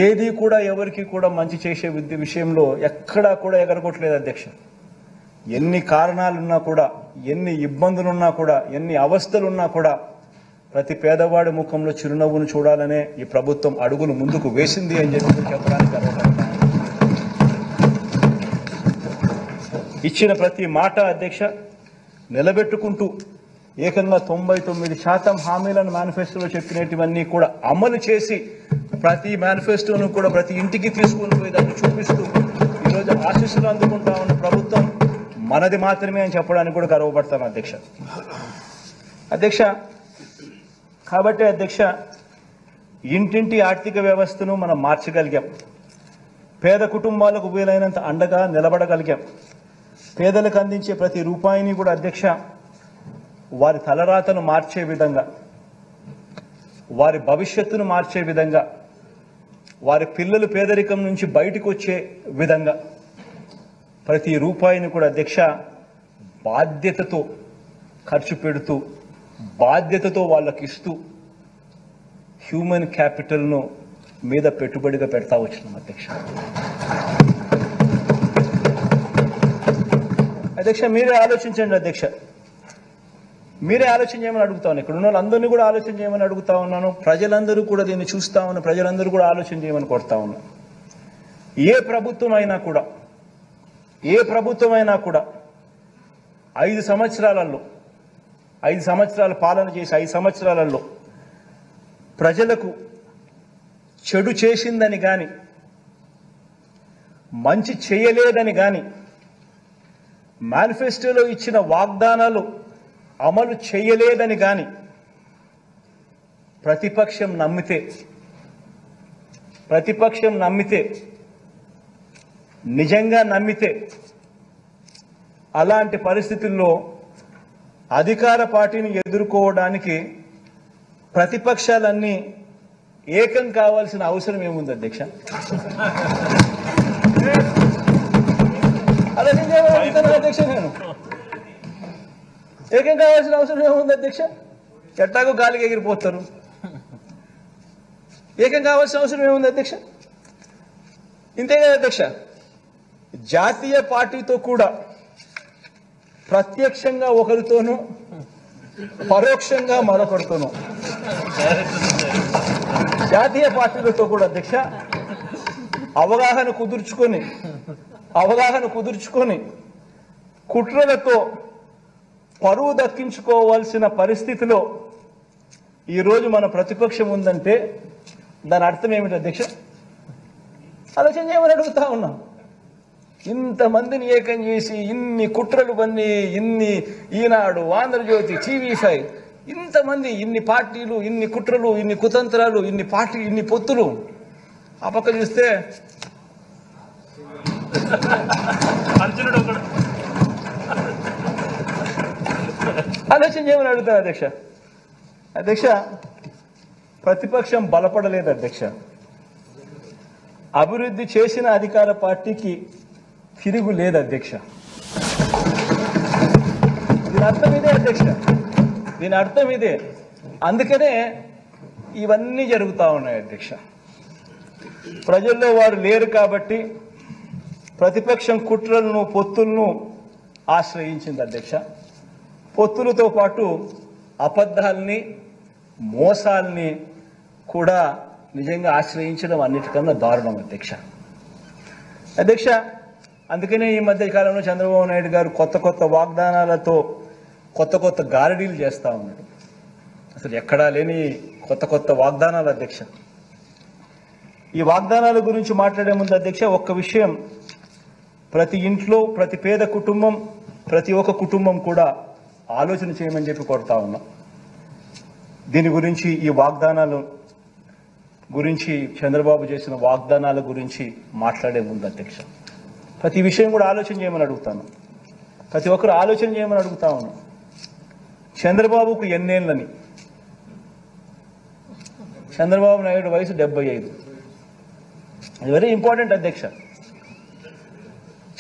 ఏది కూడా ఎవరికి కూడా మంచి చేసే విషయంలో ఎక్కడా కూడా ఎగరగొట్టలేదు అధ్యక్ష. ఎన్ని కారణాలున్నా కూడా, ఎన్ని ఇబ్బందులున్నా కూడా, ఎన్ని అవస్థలున్నా కూడా ప్రతి పేదవాడి ముఖంలో చిరునవ్వును చూడాలనే ఈ ప్రభుత్వం అడుగులు ముందుకు వేసింది అని చెప్పి చెప్పడానికి గర్వపడతాను. ఇచ్చిన ప్రతి మాట అధ్యక్ష నిలబెట్టుకుంటూ ఏకంగా 99% హామీలను మేనిఫెస్టోలో చెప్పినటువన్నీ కూడా అమలు చేసి ప్రతి మేనిఫెస్టోను కూడా ప్రతి ఇంటికి తీసుకుని పోయేదాన్ని చూపిస్తూ ఈరోజు ఆశీస్సులు అందుకుంటా ఉన్న ప్రభుత్వం మనది మాత్రమే అని చెప్పడానికి కూడా గర్వపడతాను అధ్యక్ష. అధ్యక్ష, కాబట్టి అధ్యక్ష ఇంటింటి ఆర్థిక వ్యవస్థను మనం మార్చగలిగాం. పేద కుటుంబాలకు వీలైనంత అండగా నిలబడగలిగాం. పేదలకు అందించే ప్రతి రూపాయిని కూడా అధ్యక్ష వారి తలరాతను మార్చే విధంగా, వారి భవిష్యత్తును మార్చే విధంగా, వారి పిల్లలు పేదరికం నుంచి బయటకు వచ్చే విధంగా ప్రతి రూపాయిని కూడా అధ్యక్ష బాధ్యతతో ఖర్చు పెడుతూ, బాధ్యతతో వాళ్ళకి ఇస్తూ హ్యూమన్ క్యాపిటల్ను మీద పెట్టుబడిగా పెడతా వచ్చినాం అధ్యక్ష. అధ్యక్ష, మీరే ఆలోచించండి అధ్యక్ష, మీరే ఆలోచన చేయమని అడుగుతా ఉన్నాను. ఇక్కడ ఉన్న వాళ్ళందరినీ కూడా ఆలోచన చేయమని అడుగుతా ఉన్నాను. ప్రజలందరూ కూడా దీన్ని చూస్తా ఉన్నారు. ప్రజలందరూ కూడా ఆలోచన చేయమని కోరుతా ఉన్నాను. ఏ ప్రభుత్వం అయినా కూడా 5 సంవత్సరాల పాలన చేసి 5 సంవత్సరాలలో ప్రజలకు చెడు చేసిందని కానీ, మంచి చేయలేదని కానీ, మేనిఫెస్టోలో ఇచ్చిన వాగ్దానాలు అమలు చేయలేదని కానీ ప్రతిపక్షం నమ్మితే నిజంగా నమ్మితే అలాంటి పరిస్థితుల్లో అధికార పార్టీని ఎదుర్కోవడానికి ప్రతిపక్షాలన్నీ ఏకం కావాల్సిన అవసరం ఏముంది అధ్యక్ష? అలా అధ్యక్ష, నేను ఏకం కావాల్సిన అవసరం ఏముంది అధ్యక్ష? ఎట్టాగో గాలికి ఎగిరిపోతారు. ఏకం కావాల్సిన అవసరం ఏముంది అధ్యక్ష? ఇంతే కదా అధ్యక్ష. జాతీయ పార్టీతో కూడా ప్రత్యక్షంగా ఒకరితోనూ, పరోక్షంగా మరొకరితోనూ, జాతీయ పార్టీలతో కూడా అధ్యక్ష అవగాహన కుదుర్చుకొని కుట్రలతో పరువు దక్కించుకోవాల్సిన పరిస్థితిలో ఈరోజు మన ప్రతిపక్షం ఉందంటే దాని అర్థం ఏమిటి అధ్యక్ష? ఆలోచన చేయమని అడుగుతా ఉన్నాం. ఇంతమందిని ఏకం చేసి ఇన్ని కుట్రలు పన్ని, ఇన్ని ఈనాడు, ఆంధ్రజ్యోతి, TV5, ఇంతమంది, ఇన్ని పార్టీలు, ఇన్ని కుట్రలు, ఇన్ని కుతంత్రాలు, ఇన్ని పార్టీ, ఇన్ని పొత్తులు. ఆ పక్క చూస్తే ఆలోచన చేయమని అడుగుతాను అధ్యక్ష. ప్రతిపక్షం బలపడలేదు అధ్యక్ష. అభివృద్ధి చేసిన అధికార పార్టీకి తిరుగు లేదు అధ్యక్ష. దీని అర్థం ఇదే. అందుకనే ఇవన్నీ జరుగుతూ ఉన్నాయి అధ్యక్ష. ప్రజల్లో వారు లేరు కాబట్టి ప్రతిపక్షం కుట్రలను, పొత్తులను ఆశ్రయించింది అధ్యక్ష. పొత్తులతో పాటు అబద్ధాలని, మోసాలని కూడా నిజంగా ఆశ్రయించడం అన్నిటికన్నా దారుణం అధ్యక్ష. అందుకనే ఈ మధ్య కాలంలో చంద్రబాబు నాయుడు గారు కొత్త వాగ్దానాలతో కొత్త గారడీలు చేస్తూ ఉన్నాడు. అసలు ఎక్కడా లేని కొత్త వాగ్దానాలు అధ్యక్ష. ఈ వాగ్దానాల గురించి మాట్లాడే ముందు అధ్యక్ష ఒక్క విషయం ప్రతి ఇంట్లో, ప్రతి పేద కుటుంబం, ప్రతి ఒక్క కుటుంబం కూడా ఆలోచన చేయమని చెప్పి కోరుతా ఉన్నాం. దీని గురించి, ఈ వాగ్దానాలు గురించి, చంద్రబాబు చేసిన వాగ్దానాల గురించి మాట్లాడే ముందు అధ్యక్ష ప్రతి విషయం కూడా ఆలోచన చేయమని అడుగుతాను. ప్రతి ఒక్కరు ఆలోచన చేయమని అడుగుతా ఉన్నాను. చంద్రబాబుకు ఎన్నేళ్ళని? చంద్రబాబు నాయుడు వయసు 75. అది వెరీ ఇంపార్టెంట్ అధ్యక్ష.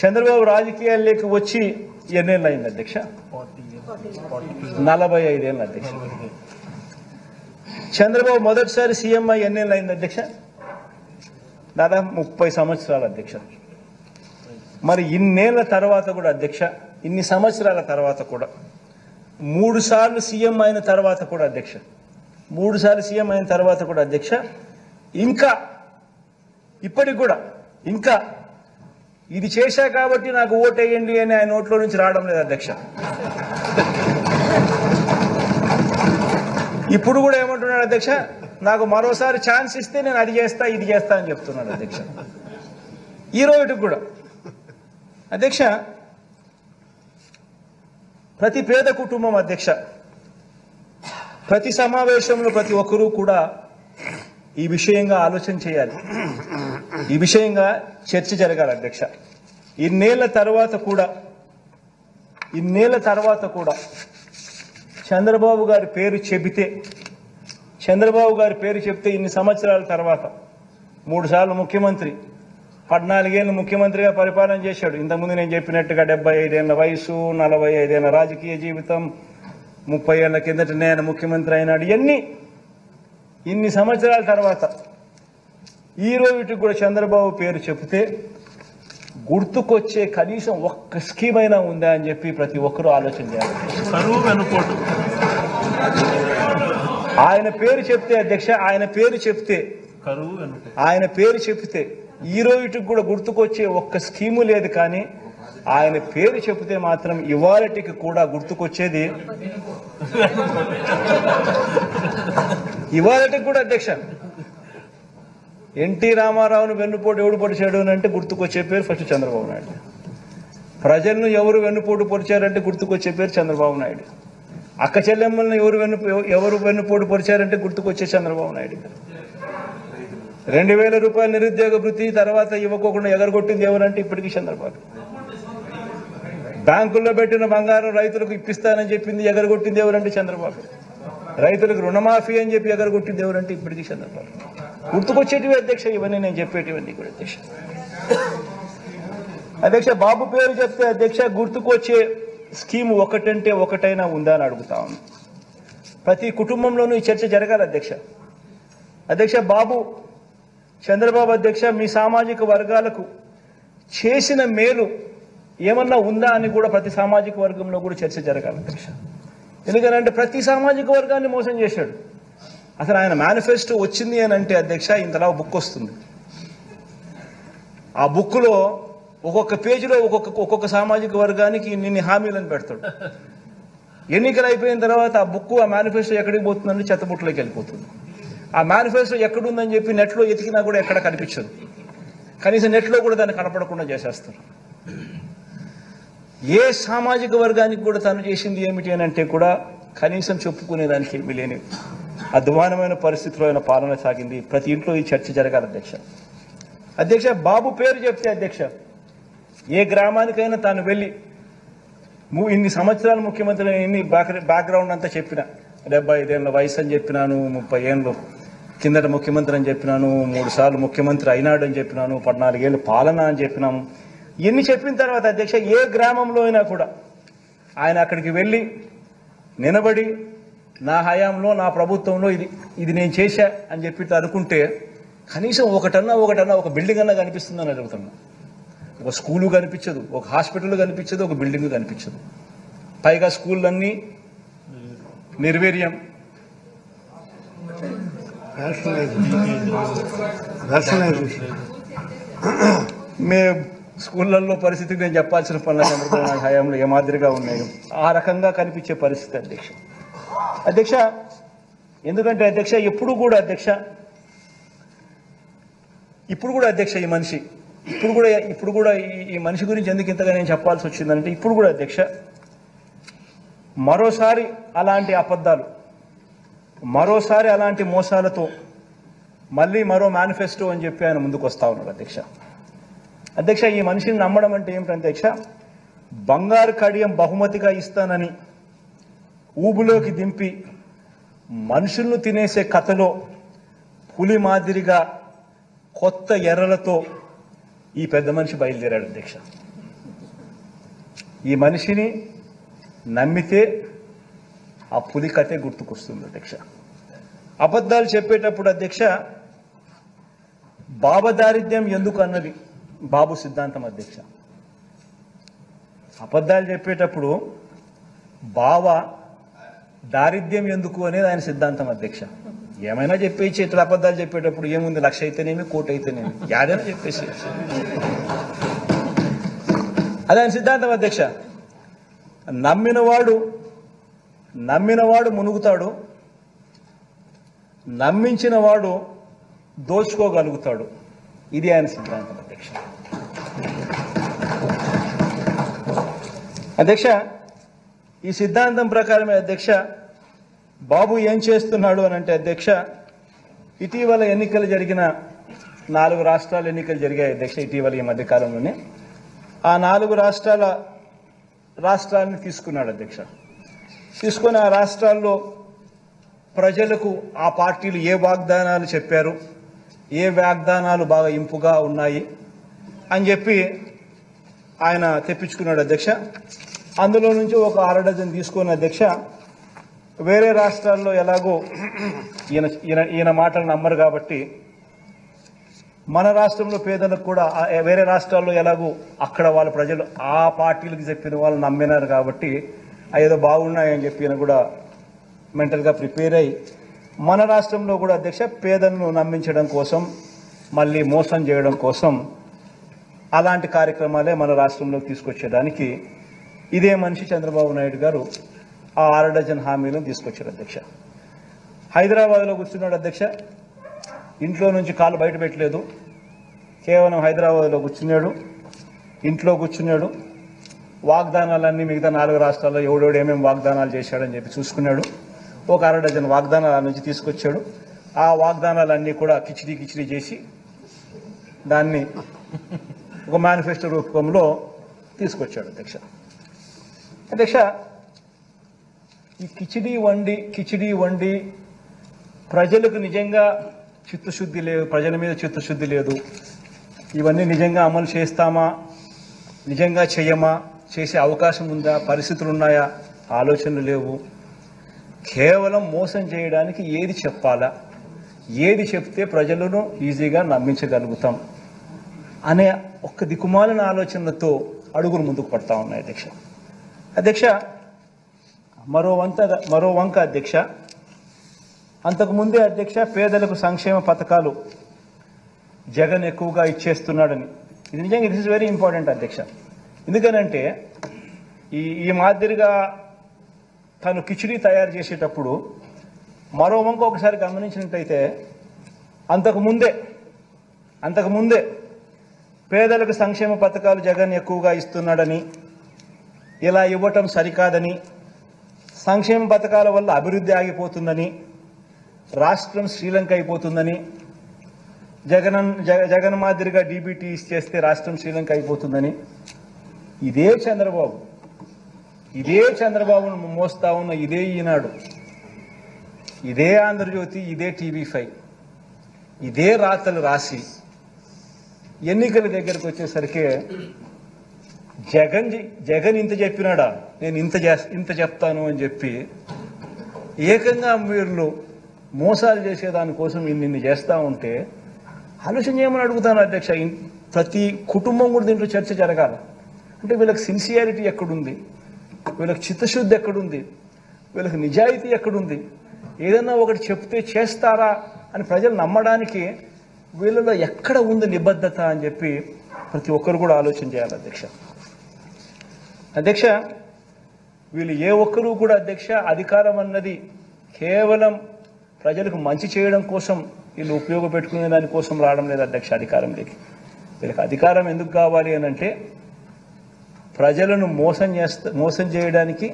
చంద్రబాబు రాజకీయాల్లోకి వచ్చి ఎన్నేళ్ళు అయింది అధ్యక్ష? 45 ఏళ్ళు అధ్యక్ష. చంద్రబాబు మొదటిసారి సీఎం అయ్యి ఎన్నేళ్ళు అయింది అధ్యక్ష? దాదాపు 30 సంవత్సరాలు అధ్యక్ష. మరి ఇన్నేళ్ల తర్వాత కూడా అధ్యక్ష, ఇన్ని సంవత్సరాల తర్వాత కూడా 3 సార్లు సీఎం అయిన తర్వాత కూడా అధ్యక్ష, 3 సార్లు సీఎం అయిన తర్వాత కూడా అధ్యక్ష, ఇంకా ఇప్పటికి కూడా ఇంకా ఇది చేశా కాబట్టి నాకు ఓటేయండి అని ఆయన నోట్లో నుంచి రావడం లేదు అధ్యక్ష. ఇప్పుడు కూడా ఏమంటున్నాడు అధ్యక్ష, నాకు మరోసారి ఛాన్స్ ఇస్తే నేను అది చేస్తా, ఇది చేస్తా అని చెప్తున్నాడు అధ్యక్ష. ఈ రోజుకి కూడా అధ్యక్ష ప్రతి పేద కుటుంబం అధ్యక్ష, ప్రతి సమావేశంలో ప్రతి ఒక్కరూ కూడా ఈ విషయంగా ఆలోచన చేయాలి, ఈ విషయంగా చర్చ జరగాలి అధ్యక్ష. ఇన్నేళ్ల తర్వాత కూడా చంద్రబాబు గారి పేరు చెబితే ఇన్ని సంవత్సరాల తర్వాత 3 సార్లు ముఖ్యమంత్రి, 14 ఏళ్ళు ముఖ్యమంత్రిగా పరిపాలన చేశాడు. ఇంతకుముందు నేను చెప్పినట్టుగా 75 ఏళ్ల వయసు, 45 ఏళ్ల రాజకీయ జీవితం, 30 ఏళ్ల కిందట నేను ముఖ్యమంత్రి అయినాడు. ఇన్ని సంవత్సరాల తర్వాత ఈ రోజుకి కూడా చంద్రబాబు పేరు చెబితే గుర్తుకొచ్చే కనీసం ఒక్క స్కీమ్ అయినా ఉందా అని చెప్పి ప్రతి ఒక్కరూ ఆలోచన చేయాలి. కరువు వెనుకోటు ఆయన పేరు చెప్తే అధ్యక్ష, ఆయన పేరు చెప్తే కరువు వెనుకోటు ఆయన పేరు చెప్తే ఈ రోజుకి కూడా గుర్తుకొచ్చే ఒక్క స్కీము లేదు. కానీ ఆయన పేరు చెప్తే మాత్రం ఇవాళటికి కూడా గుర్తుకొచ్చేది ఇవాళటికి కూడా అధ్యక్ష ఎన్టీ రామారావును వెన్నుపోటు ఎవడు పొడిచాడు అని అంటే గుర్తుకొచ్చే పేరు ఫస్ట్ చంద్రబాబు నాయుడు. ప్రజలను ఎవరు వెన్నుపోటు పొడిచారంటే గుర్తుకొచ్చే పేరు చంద్రబాబు నాయుడు. అక్క చెల్లెమ్మలను ఎవరు వెన్నుపోటు పొడిచారంటే గుర్తుకొచ్చే చంద్రబాబు నాయుడు. 2000 రూపాయల నిరుద్యోగ వృత్తి తర్వాత ఇవ్వకోకుండా ఎగరగొట్టింది ఎవరంటే ఇప్పటికీ చంద్రబాబు. బ్యాంకుల్లో పెట్టిన బంగారం రైతులకు ఇప్పిస్తానని చెప్పింది ఎగరగొట్టింది ఎవరంటే చంద్రబాబు. రైతులకు రుణమాఫీ అని చెప్పి ఎగరగొట్టింది ఎవరంటే ఇప్పటికీ చంద్రబాబు. గుర్తుకొచ్చేటివి అధ్యక్ష ఇవన్నీ, నేను చెప్పేటివన్నీ కూడా అధ్యక్ష. అధ్యక్ష బాబు పేరు చెప్తే అధ్యక్ష గుర్తుకొచ్చే స్కీమ్ ఒకటంటే ఒకటైనా ఉందా అని అడుగుతా ఉంది. ప్రతి కుటుంబంలోనూ ఈ చర్చ జరగాలి అధ్యక్ష. అధ్యక్ష బాబు చంద్రబాబు అధ్యక్ష మీ సామాజిక వర్గాలకు చేసిన మేలు ఏమన్నా ఉందా అని కూడా ప్రతి సామాజిక వర్గంలో కూడా చర్చ జరగాలి అధ్యక్ష. ఎందుకంటే ప్రతి సామాజిక వర్గాన్ని మోసం చేశాడు. అసలు ఆయన మేనిఫెస్టో వచ్చింది అని అంటే అధ్యక్ష ఇంతలా బుక్ వస్తుంది. ఆ బుక్లో ఒక్కొక్క పేజీలో ఒక్కొక్క సామాజిక వర్గానికి ఇన్ని హామీలను పెడతాడు. ఎన్నికలు అయిపోయిన తర్వాత ఆ బుక్ ఆ మేనిఫెస్టో ఎక్కడికి పోతుందని చెత్తబుట్టలోకి వెళ్ళిపోతుంది. ఆ మేనిఫెస్టో ఎక్కడుందని చెప్పి నెట్లో ఎతికినా కూడా ఎక్కడ కనిపించదు. కనీసం నెట్లో కూడా దాన్ని కనపడకుండా చేసేస్తారు. ఏ సామాజిక వర్గానికి కూడా తను చేసింది ఏమిటి అని అంటే కూడా కనీసం చెప్పుకునేదానికి ఏమీ లేని అధ్వానమైన పరిస్థితిలో ఆయన పాలన సాగింది. ప్రతి ఇంట్లో ఈ చర్చ జరగాలి అధ్యక్ష. అధ్యక్ష బాబు పేరు చెప్తే అధ్యక్ష ఏ గ్రామానికైనా తాను వెళ్ళి ఇన్ని సంవత్సరాలు ముఖ్యమంత్రి ఇన్ని బ్యాక్గ్రౌండ్ అంతా చెప్పిన 75 ఏళ్ళ వయసు అని చెప్పినాను, 30 ఏళ్ళు కిందట ముఖ్యమంత్రి అని చెప్పినాను, 3 సార్లు ముఖ్యమంత్రి అయినాడు అని చెప్పినాను, 14 ఏళ్ళు పాలన అని చెప్పినాము. ఇన్ని చెప్పిన తర్వాత అధ్యక్ష ఏ గ్రామంలో అయినా కూడా ఆయన అక్కడికి వెళ్ళి నిలబడి నా హయాంలో నా ప్రభుత్వంలో ఇది నేను చేశా అని చెప్పి అనుకుంటే కనీసం ఒకటన్నా ఒక బిల్డింగ్ అన్నా కనిపిస్తుందని అడుగుతున్నా. ఒక స్కూలు కనిపించదు, ఒక హాస్పిటల్ కనిపించదు, ఒక బిల్డింగ్ కనిపించదు. పైగా స్కూళ్ళన్నీ నిర్వీర్యం. మే స్కూళ్ళల్లో పరిస్థితి నేను చెప్పాల్సిన పనుల చంద్రబాబు హయాంలో ఏ మాదిరిగా ఉన్నాయో ఆ రకంగా కనిపించే పరిస్థితి అధ్యక్ష. అధ్యక్ష ఎందుకంటే అధ్యక్ష ఇప్పుడు కూడా అధ్యక్ష ఈ మనిషి ఇప్పుడు కూడా ఈ మనిషి గురించి ఎందుకు ఇంతగా నేను చెప్పాల్సి వచ్చిందంటే ఇప్పుడు కూడా అధ్యక్ష మరోసారి అలాంటి అబద్ధాలు, మరోసారి అలాంటి మోసాలతో మళ్ళీ మరో మేనిఫెస్టో అని చెప్పి ఆయన ముందుకు వస్తా ఉన్నారు అధ్యక్ష. అధ్యక్ష ఈ మనిషిని నమ్మడం అంటే ఏమిటంటే అధ్యక్ష బంగారు కడియం బహుమతిగా ఇస్తానని ఊబులోకి దింపి మనుషులను తినేసే కథలో పులి మాదిరిగా కొత్త ఎర్రలతో ఈ పెద్ద మనిషి బయలుదేరాడు అధ్యక్ష. ఈ మనిషిని నమ్మితే ఆ పులి కథే గుర్తుకొస్తుంది అధ్యక్ష. అబద్ధాలు చెప్పేటప్పుడు అధ్యక్ష బాబదారిద్ర్యం ఎందుకు అన్నది బాబు సిద్ధాంతం అధ్యక్ష. అబద్ధాలు చెప్పేటప్పుడు బావ దారిద్ర్యం ఎందుకు అనేది ఆయన సిద్ధాంతం అధ్యక్ష. ఏమైనా చెప్పేసి ఇట్లా అబద్ధాలు చెప్పేటప్పుడు ఏముంది, 1,00,000 అయితేనేమి, 1,00,00,000 అయితేనేమి, యాదైనా చెప్పేసి అది ఆయన సిద్ధాంతం అధ్యక్ష. నమ్మినవాడు మునుగుతాడు, నమ్మించిన వాడు దోచుకోగలుగుతాడు. ఇది ఆయన సిద్ధాంతం అధ్యక్ష. అధ్యక్ష ఈ సిద్ధాంతం ప్రకారమే అధ్యక్ష బాబు ఏం చేస్తున్నాడు అని అంటే అధ్యక్ష ఇటీవల ఎన్నికలు జరిగిన 4 రాష్ట్రాల ఎన్నికలు జరిగాయి అధ్యక్ష. ఇటీవల ఈ మధ్యకాలంలోనే ఆ 4 రాష్ట్రాలను తీసుకున్నాడు అధ్యక్ష. తీసుకొని ఆ రాష్ట్రాల్లో ప్రజలకు ఆ పార్టీలు ఏ వాగ్దానాలు చెప్పారు, ఏ వాగ్దానాలు బాగా ఇంపుగా ఉన్నాయి అని చెప్పి ఆయన తెప్పించుకున్నాడు అధ్యక్ష. అందులో నుంచి ఒక 6 డజన్ తీసుకున్న అధ్యక్ష వేరే రాష్ట్రాల్లో ఎలాగో ఈయన మాటలు నమ్మరు కాబట్టి మన రాష్ట్రంలో పేదలకు కూడా వేరే రాష్ట్రాల్లో ఎలాగో అక్కడ వాళ్ళ ప్రజలు ఆ పార్టీలకు చెప్పిన వాళ్ళు నమ్మినారు కాబట్టి ఏదో బాగున్నాయని చెప్పిన కూడా మెంటల్గా ప్రిపేర్ అయ్యి మన రాష్ట్రంలో కూడా అధ్యక్ష పేదలను నమ్మించడం కోసం మళ్ళీ మోసం చేయడం కోసం అలాంటి కార్యక్రమాలే మన రాష్ట్రంలోకి తీసుకొచ్చేదానికి ఇదే మనిషి చంద్రబాబు నాయుడు గారు ఆ 6 డజన్ హామీలను తీసుకొచ్చారు అధ్యక్ష. హైదరాబాద్లో కూర్చున్నాడు అధ్యక్ష, ఇంట్లో నుంచి కాలు బయట పెట్టలేదు, కేవలం హైదరాబాద్లో కూర్చున్నాడు, ఇంట్లో కూర్చున్నాడు. వాగ్దానాలన్నీ మిగతా 4 రాష్ట్రాల్లో ఎవడెవడు ఏమేమి వాగ్దానాలు చేశాడని చెప్పి చూసుకున్నాడు. ఒక 6 డజన్ వాగ్దానాల నుంచి తీసుకొచ్చాడు. ఆ వాగ్దానాలన్నీ కూడా కిచిడి చేసి దాన్ని ఒక మేనిఫెస్టో రూపంలో తీసుకొచ్చాడు అధ్యక్ష. అధ్యక్ష, ఈ కిచిడి వండి ప్రజలకు నిజంగా చిత్తశుద్ధి లేదు, ప్రజల మీద చిత్తశుద్ధి లేదు, ఇవన్నీ నిజంగా అమలు చేస్తామా, నిజంగా చేయమా, చేసే అవకాశం ఉందా, పరిస్థితులు ఉన్నాయా, ఆలోచనలు లేవు. కేవలం మోసం చేయడానికి ఏది చెప్పాలా, ఏది చెప్తే ప్రజలను ఈజీగా నమ్మించగలుగుతాం అనే ఒక్క దిక్కుమాలిన ఆలోచనలతో అడుగులు ముందుకు పడతా ఉన్నాయి అధ్యక్ష. అధ్యక్ష, మరో వంక అధ్యక్ష, అంతకుముందే అధ్యక్ష పేదలకు సంక్షేమ పథకాలు జగన్ ఎక్కువగా ఇచ్చేస్తున్నాడని, ఇది నిజంగా ఇట్ ఈస్ వెరీ ఇంపార్టెంట్ అధ్యక్ష. ఎందుకనంటే ఈ మాదిరిగా తను కిచిడి తయారు చేసేటప్పుడు మరో వంక ఒకసారి గమనించినట్టయితే అంతకుముందే పేదలకు సంక్షేమ పథకాలు జగన్ ఎక్కువగా ఇస్తున్నాడని, ఇలా ఇవ్వటం సరికాదని, సంక్షేమ పథకాల వల్ల అభివృద్ధి ఆగిపోతుందని, రాష్ట్రం శ్రీలంక అయిపోతుందని, జగన్ మాదిరిగా డీబీటీ ఇచ్చేస్తే రాష్ట్రం శ్రీలంక అయిపోతుందని ఇదే చంద్రబాబును మోస్తా ఉన్న ఇదే ఈనాడు, ఇదే ఆంధ్రజ్యోతి, ఇదే టీవీ5 ఇదే రాతలు రాసి ఎన్నికల దగ్గరకు వచ్చేసరికి జగన్ ఇంత చెప్పినాడా, నేను ఇంత చెప్తాను అని చెప్పి ఏకంగా మీరు మోసాలు చేసేదానికోసం ఇన్ని చేస్తూ ఉంటే ఆలోచన చేయమని అడుగుతాను అధ్యక్ష. ప్రతి కుటుంబం కూడా దీంట్లో చర్చ జరగాల. అంటే వీళ్ళకి సిన్సియారిటీ ఎక్కడుంది, వీళ్ళకి చిత్తశుద్ధి ఎక్కడుంది, వీళ్ళకి నిజాయితీ ఎక్కడుంది, ఏదన్నా ఒకటి చెప్తే చేస్తారా అని ప్రజలు నమ్మడానికి వీళ్ళలో ఎక్కడ ఉంది నిబద్ధత అని చెప్పి ప్రతి ఒక్కరు కూడా ఆలోచన చేయాలి అధ్యక్ష. అధ్యక్ష, వీళ్ళు ఏ ఒక్కరూ కూడా అధ్యక్ష అధికారం అన్నది కేవలం ప్రజలకు మంచి చేయడం కోసం వీళ్ళు ఉపయోగపెట్టుకునే దానికోసం రావడం లేదు అధ్యక్ష అధికారంలోకి. వీళ్ళకి అధికారం ఎందుకు కావాలి అని అంటే ప్రజలను మోసం చేయడానికి,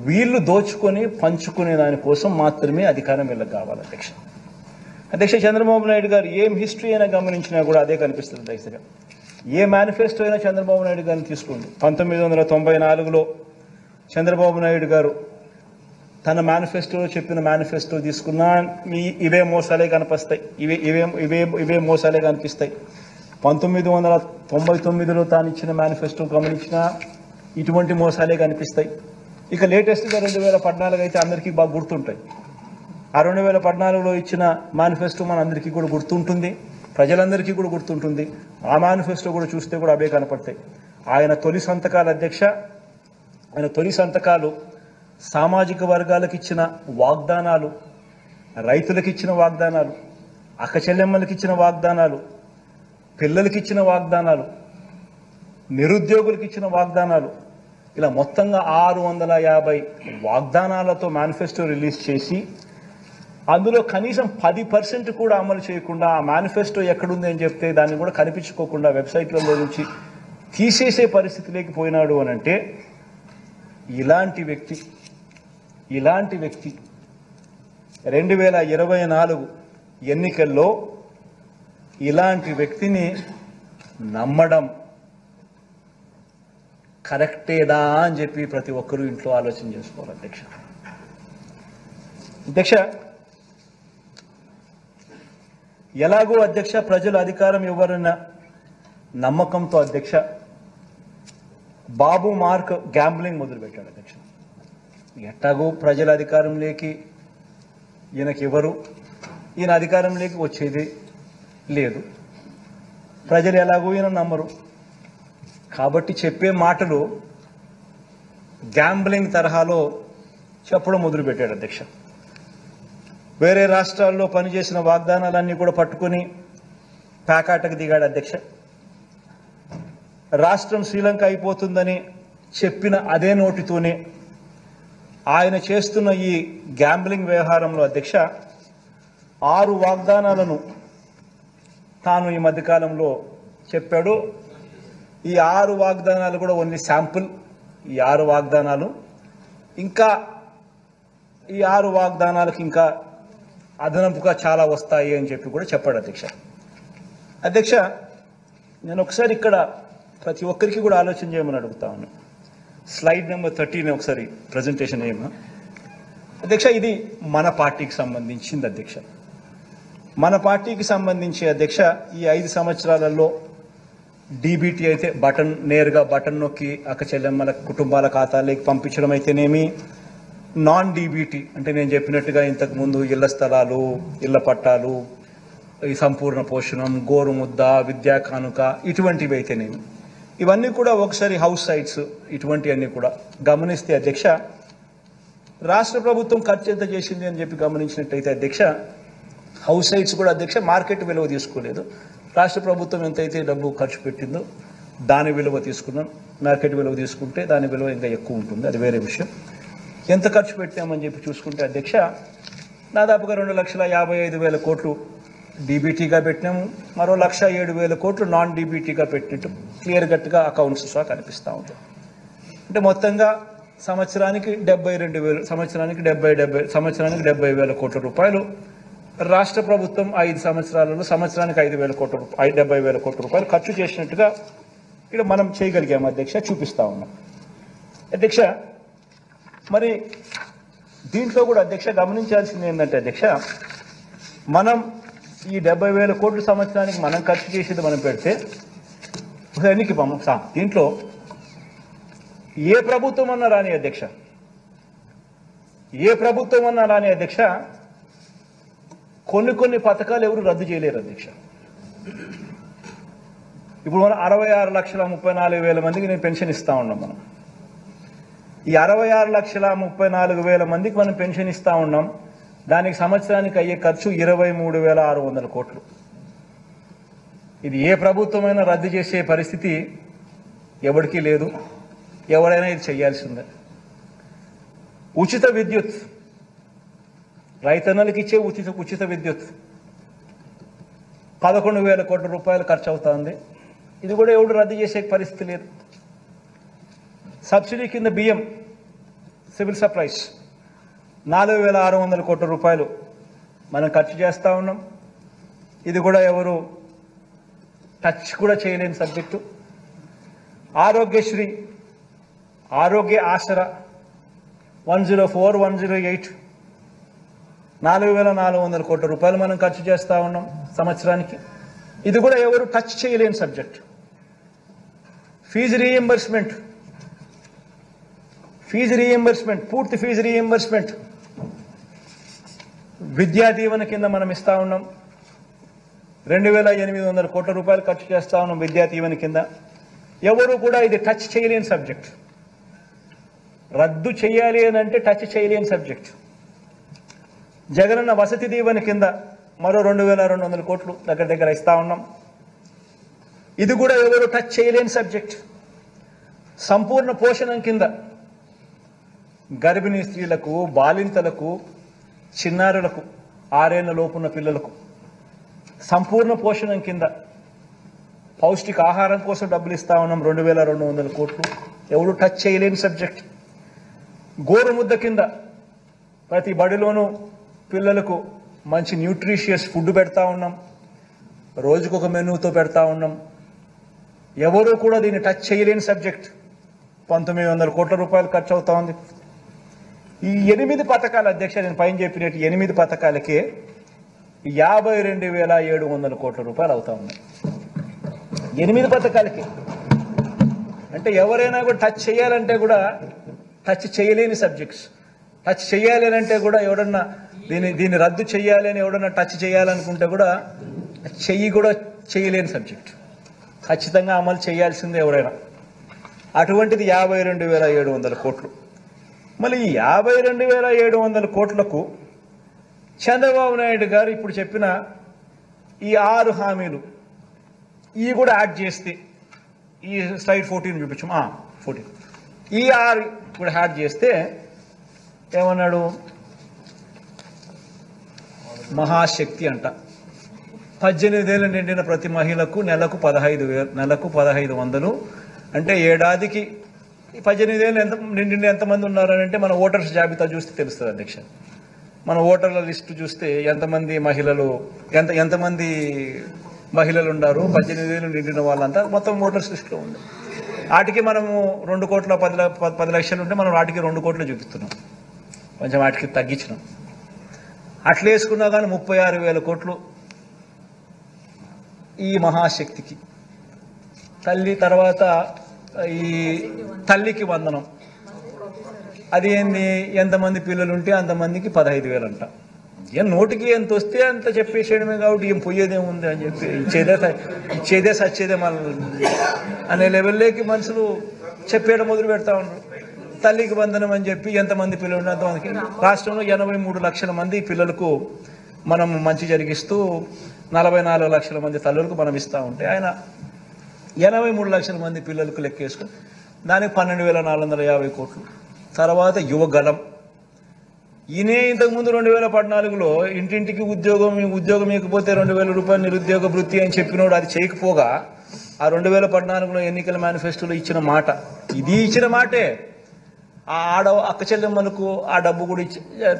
వీళ్ళు దోచుకొని పంచుకునే దానికోసం మాత్రమే అధికారం వీళ్ళకి కావాలి అధ్యక్ష. అధ్యక్ష, చంద్రబాబు నాయుడు గారు ఏం హిస్టరీ అయినా గమనించినా కూడా అదే కనిపిస్తుంది అధ్యక్షగా. ఏ మేనిఫెస్టో అయినా చంద్రబాబు నాయుడు గారిని తీసుకోండి. 1994లో చంద్రబాబు నాయుడు గారు తన మేనిఫెస్టోలో చెప్పిన మేనిఫెస్టో తీసుకున్నా ఇవే మోసాలే కనిపిస్తాయి, ఇవే మోసాలే కనిపిస్తాయి. 1999లో తాను ఇచ్చిన మేనిఫెస్టో గమనించినా ఇటువంటి మోసాలే కనిపిస్తాయి. ఇక లేటెస్ట్గా 2014 అయితే అందరికీ బాగా గుర్తుంటాయి. ఆ 2014లో ఇచ్చిన మేనిఫెస్టో మన అందరికీ కూడా గుర్తుంటుంది, ప్రజలందరికీ కూడా గుర్తుంటుంది. ఆ మేనిఫెస్టో కూడా చూస్తే కూడా అవే కనపడతాయి. ఆయన తొలి సంతకాలు అధ్యక్ష, ఆయన తొలి సంతకాలు సామాజిక వర్గాలకు ఇచ్చిన వాగ్దానాలు, రైతులకు ఇచ్చిన వాగ్దానాలు, అక్క చెల్లెమ్మలకు ఇచ్చిన వాగ్దానాలు, పిల్లలకి ఇచ్చిన వాగ్దానాలు, నిరుద్యోగులకు ఇచ్చిన వాగ్దానాలు, ఇలా మొత్తంగా 650 వాగ్దానాలతో మేనిఫెస్టో రిలీజ్ చేసి అందులో కనీసం 10% కూడా అమలు చేయకుండా ఆ మేనిఫెస్టో ఎక్కడుంది అని చెప్తే దాన్ని కూడా కనిపించుకోకుండా వెబ్సైట్లలో నుంచి తీసేసే పరిస్థితిలోకి పోయినాడు అని అంటే ఇలాంటి వ్యక్తి 2024 ఎన్నికల్లో ఇలాంటి వ్యక్తిని నమ్మడం కరెక్టేదా అని చెప్పి ప్రతి ఒక్కరూ ఇంట్లో ఆలోచన చేసుకోవాలి అధ్యక్ష. ఎలాగో అధ్యక్ష ప్రజలు అధికారం ఇవ్వరన్న నమ్మకంతో అధ్యక్ష బాబు మార్క్ గ్యాంబ్లింగ్ మొదలుపెట్టాడు అధ్యక్ష. ఎట్టాగో ప్రజల అధికారంలోకి ఈయనకి ఎవరు, ఈయన అధికారంలోకి వచ్చేది లేదు, ప్రజలు ఎలాగో ఈయన నమ్మరు. కాబట్టి చెప్పే మాటలు గ్యాంబ్లింగ్ తరహాలో చెప్పడం మొదలుపెట్టాడు అధ్యక్ష. వేరే రాష్ట్రాల్లో పనిచేసిన వాగ్దానాలన్నీ కూడా పట్టుకుని ప్యాకాటకు దిగాడు అధ్యక్ష. రాష్ట్రం శ్రీలంక అయిపోతుందని చెప్పిన అదే నోటితోనే ఆయన చేస్తున్న ఈ గ్యాంబ్లింగ్ వ్యవహారంలో అధ్యక్ష 6 వాగ్దానాలను తాను ఈ మధ్యకాలంలో చెప్పాడు. ఈ 6 వాగ్దానాలు కూడా ఓన్లీ శాంపుల్. ఈ 6 వాగ్దానాలు ఇంకా ఈ 6 వాగ్దానాలకు ఇంకా అదనపుగా చాలా వస్తాయి అని చెప్పి కూడా చెప్పాడు అధ్యక్ష. అధ్యక్ష, నేను ఒకసారి ఇక్కడ ప్రతి ఒక్కరికి కూడా ఆలోచన చేయమని అడుగుతా ఉన్నాను. స్లైడ్ నెంబర్ 13 ఒకసారి ప్రజెంటేషన్ ఏమో అధ్యక్ష. ఇది మన పార్టీకి సంబంధించింది అధ్యక్ష. మన పార్టీకి సంబంధించి అధ్యక్ష ఈ 5 సంవత్సరాలలో డీబీటీ అయితే నేరుగా బటన్ నొక్కి అక్క చెల్లెమ్మల కుటుంబాల ఖాతాలోకి పంపించడం అయితేనేమి, నాన్ డీబీటీ అంటే నేను చెప్పినట్టుగా ఇంతకుముందు ఇళ్ల స్థలాలు, ఇళ్ల పట్టాలు, ఈ సంపూర్ణ పోషణం, గోరుముద్ద, విద్యా కానుక ఇటువంటివి అయితేనేమి, ఇవన్నీ కూడా ఒకసారి హౌస్ సైట్స్ ఇటువంటివన్నీ కూడా గమనిస్తే అధ్యక్ష రాష్ట్ర ప్రభుత్వం ఖర్చు ఎంత చేసింది అని చెప్పి గమనించినట్టయితే అధ్యక్ష హౌస్ సైట్స్ కూడా అధ్యక్ష మార్కెట్ విలువ తీసుకోలేదు. రాష్ట్ర ప్రభుత్వం ఎంతైతే డబ్బు ఖర్చు పెట్టిందో దాని విలువ తీసుకున్నాం. మార్కెట్ విలువ తీసుకుంటే దాని విలువ ఇంకా ఎక్కువ ఉంటుంది, అది వేరే విషయం. ఎంత ఖర్చు పెట్టామని చెప్పి చూసుకుంటే అధ్యక్ష దాదాపుగా 2,55,000 కోట్లు డీబీటీగా పెట్టినాము. మరో 1,07,000 కోట్లు నాన్ డీబీటీగా పెట్టినట్టు క్లియర్ కట్గా అకౌంట్స్ సహా కనిపిస్తూ ఉంటుంది. అంటే మొత్తంగా సంవత్సరానికి 72,000 సంవత్సరానికి 70,000 కోట్ల రూపాయలు రాష్ట్ర ప్రభుత్వం 5 సంవత్సరాలలో సంవత్సరానికి 5,000 కోట్ల రూపాయలు 70,000 కోట్ల రూపాయలు ఖర్చు చేసినట్టుగా ఇక్కడ మనం చేయగలిగాము అధ్యక్ష, చూపిస్తా ఉన్నాం అధ్యక్ష. మరి దీంట్లో కూడా అధ్యక్ష గమనించాల్సింది ఏంటంటే అధ్యక్ష మనం ఈ 70,000 కోట్ల సంవత్సరానికి మనం ఖర్చు చేసేది మనం పెడితే ఎన్నికి దీంట్లో ఏ ప్రభుత్వం అన్నా రాని అధ్యక్ష, ఏ ప్రభుత్వం అన్నా రాని అధ్యక్ష కొన్ని పథకాలు ఎవరు రద్దు చేయలేరు అధ్యక్ష. ఇప్పుడు మనం 66,34,000 మందికి నేను పెన్షన్ ఇస్తా ఉన్నాం. మనం ఈ 66,34,000 మందికి మనం పెన్షన్ ఇస్తా ఉన్నాం. దానికి సంవత్సరానికి అయ్యే ఖర్చు 23,600 కోట్లు. ఇది ఏ ప్రభుత్వమైనా రద్దు చేసే పరిస్థితి ఎవరికీ లేదు, ఎవరైనా ఇది చేయాల్సిందే. ఉచిత విద్యుత్, రైతన్నలకు ఇచ్చే ఉచిత విద్యుత్ 11,000 కోట్ల రూపాయలు ఖర్చు అవుతుంది. ఇది కూడా ఎవడు రద్దు చేసే పరిస్థితి లేదు. సబ్సిడీ కింద బియ్యం, సివిల్ సప్లైస్ 4,600 కోట్ల రూపాయలు మనం ఖర్చు చేస్తూ ఉన్నాం. ఇది కూడా ఎవరు టచ్ కూడా చేయలేని సబ్జెక్టు. ఆరోగ్యశ్రీ, ఆరోగ్య ఆసరా 104, 108 4,400 కోట్ల రూపాయలు మనం ఖర్చు చేస్తూ ఉన్నాం సంవత్సరానికి. ఇది కూడా ఎవరు టచ్ చేయలేని సబ్జెక్ట్. ఫీజు రీఎంబర్స్మెంట్, పూర్తి ఫీజు రీఎంబర్స్మెంట్ విద్యా దీవెన కింద మనం ఇస్తా ఉన్నాం. 2,800 కోట్ల రూపాయలు ఖర్చు చేస్తా ఉన్నాం విద్యా దీవెన కింద. ఎవరు కూడా ఇది టచ్ చేయలేని సబ్జెక్ట్. రద్దు చేయాలి అని అంటే టచ్ చేయలేని సబ్జెక్ట్. జగనన్న వసతి దీవెన కింద మరో 2,200 కోట్లు దగ్గర ఇస్తా ఉన్నాం. ఇది కూడా ఎవరు టచ్ చేయలేని సబ్జెక్ట్. సంపూర్ణ పోషణం కింద గర్భిణీ స్త్రీలకు, బాలింతలకు, చిన్నారులకు, 6 ఏళ్ల లోపున్న పిల్లలకు సంపూర్ణ పోషణం కింద పౌష్టిక ఆహారం కోసం డబ్బులు ఇస్తా ఉన్నాం 2,200 కోట్లు. ఎవరు టచ్ చేయలేని సబ్జెక్ట్. గోరుముద్ద కింద ప్రతి బడిలోనూ పిల్లలకు మంచి న్యూట్రిషియస్ ఫుడ్ పెడతా ఉన్నాం. రోజుకొక మెనూతో పెడతా ఉన్నాం. ఎవరు కూడా దీన్ని టచ్ చేయలేని సబ్జెక్ట్. 1,900 కోట్ల రూపాయలు ఖర్చు అవుతా ఉంది. ఈ 8 పథకాల అధ్యక్ష, నేను పైన చెప్పినట్టు 8 పథకాలకే 52,700 కోట్ల రూపాయలు అవుతా ఉన్నాయి. 8 పథకాలకి. అంటే ఎవరైనా కూడా టచ్ చేయాలంటే కూడా టచ్ చేయలేని సబ్జెక్ట్స్. టచ్ చేయాలి అంటే కూడా ఎవడన్నా దీన్ని రద్దు చేయాలి అని ఎవడన్నా టచ్ చేయాలనుకుంటే కూడా చెయ్యి కూడా చేయలేని సబ్జెక్ట్. ఖచ్చితంగా అమలు చేయాల్సిందే ఎవరైనా. అటువంటిది 52,700 కోట్లు. మళ్ళీ ఈ 52,700 కోట్లకు చంద్రబాబు నాయుడు గారు ఇప్పుడు చెప్పిన ఈ 6 హామీలు ఇవి కూడా యాడ్ చేస్తే, ఈ స్లైడ్ 14 చూపించు, 14, ఈ 6 కూడా యాడ్ చేస్తే ఏమన్నాడు, మహాశక్తి అంట. 18 ఏళ్ళు నిండిన ప్రతి మహిళకు నెలకు 1500, అంటే ఏడాదికి 18 ఏళ్ళు నిండిన ఎంతమంది ఉన్నారు అని అంటే మన ఓటర్స్ జాబితా చూస్తే తెలుస్తుంది అధ్యక్ష. మన ఓటర్ల లిస్టు చూస్తే ఎంతమంది మహిళలు ఉన్నారు, 18 ఏళ్ళు నిండిన వాళ్ళంతా మొత్తం ఓటర్స్ లిస్టులో ఉంది. వాటికి మనము 2,10 లక్షలు ఉంటే మనం వాటికి 2 కోట్లు చూపిస్తున్నాం, కొంచెం వాటికి తగ్గించినాం. అట్లా వేసుకున్నా కానీ 36,000 కోట్లు ఈ మహాశక్తికి. తల్లి తర్వాత ఈ తల్లికి వందనం, అది ఏంది, ఎంతమంది పిల్లలు ఉంటే అంతమందికి 15,000 అంట. ఏం నోటికి ఎంత వస్తే అంత చెప్పేసేయడమే, కాబట్టి ఏం పోయేదేముంది అని చెప్పి ఇచ్చేదే సచ్చేదే మన అనే లెవెల్లోకి మనుషులు చెప్పేయడం మొదలు పెడతా ఉన్నారు. తల్లికి వందనం అని చెప్పి ఎంతమంది పిల్లలు ఉన్నారు అంతమందికి. రాష్ట్రంలో 83 లక్షల మంది పిల్లలకు మనం మంచి జరిగిస్తూ 44 లక్షల మంది తల్లులకు మనం ఇస్తూ ఉంటే ఆయన 83 లక్షల మంది పిల్లలకు లెక్కేసుకుని దానికి 12,450 కోట్లు. తర్వాత యువగలం, ఈయనే ఇంతకుముందు 2014లో ఇంటింటికి ఉద్యోగం ఇకపోతే 2,000 రూపాయలు నిరుద్యోగ వృత్తి అని చెప్పినోడు అది చేయకపోగా ఆ 2014లో ఎన్నికల మేనిఫెస్టోలో ఇచ్చిన మాట, ఇది ఇచ్చిన మాటే. ఆ అక్క చెల్లెమ్మలకు ఆ డబ్బు కూడా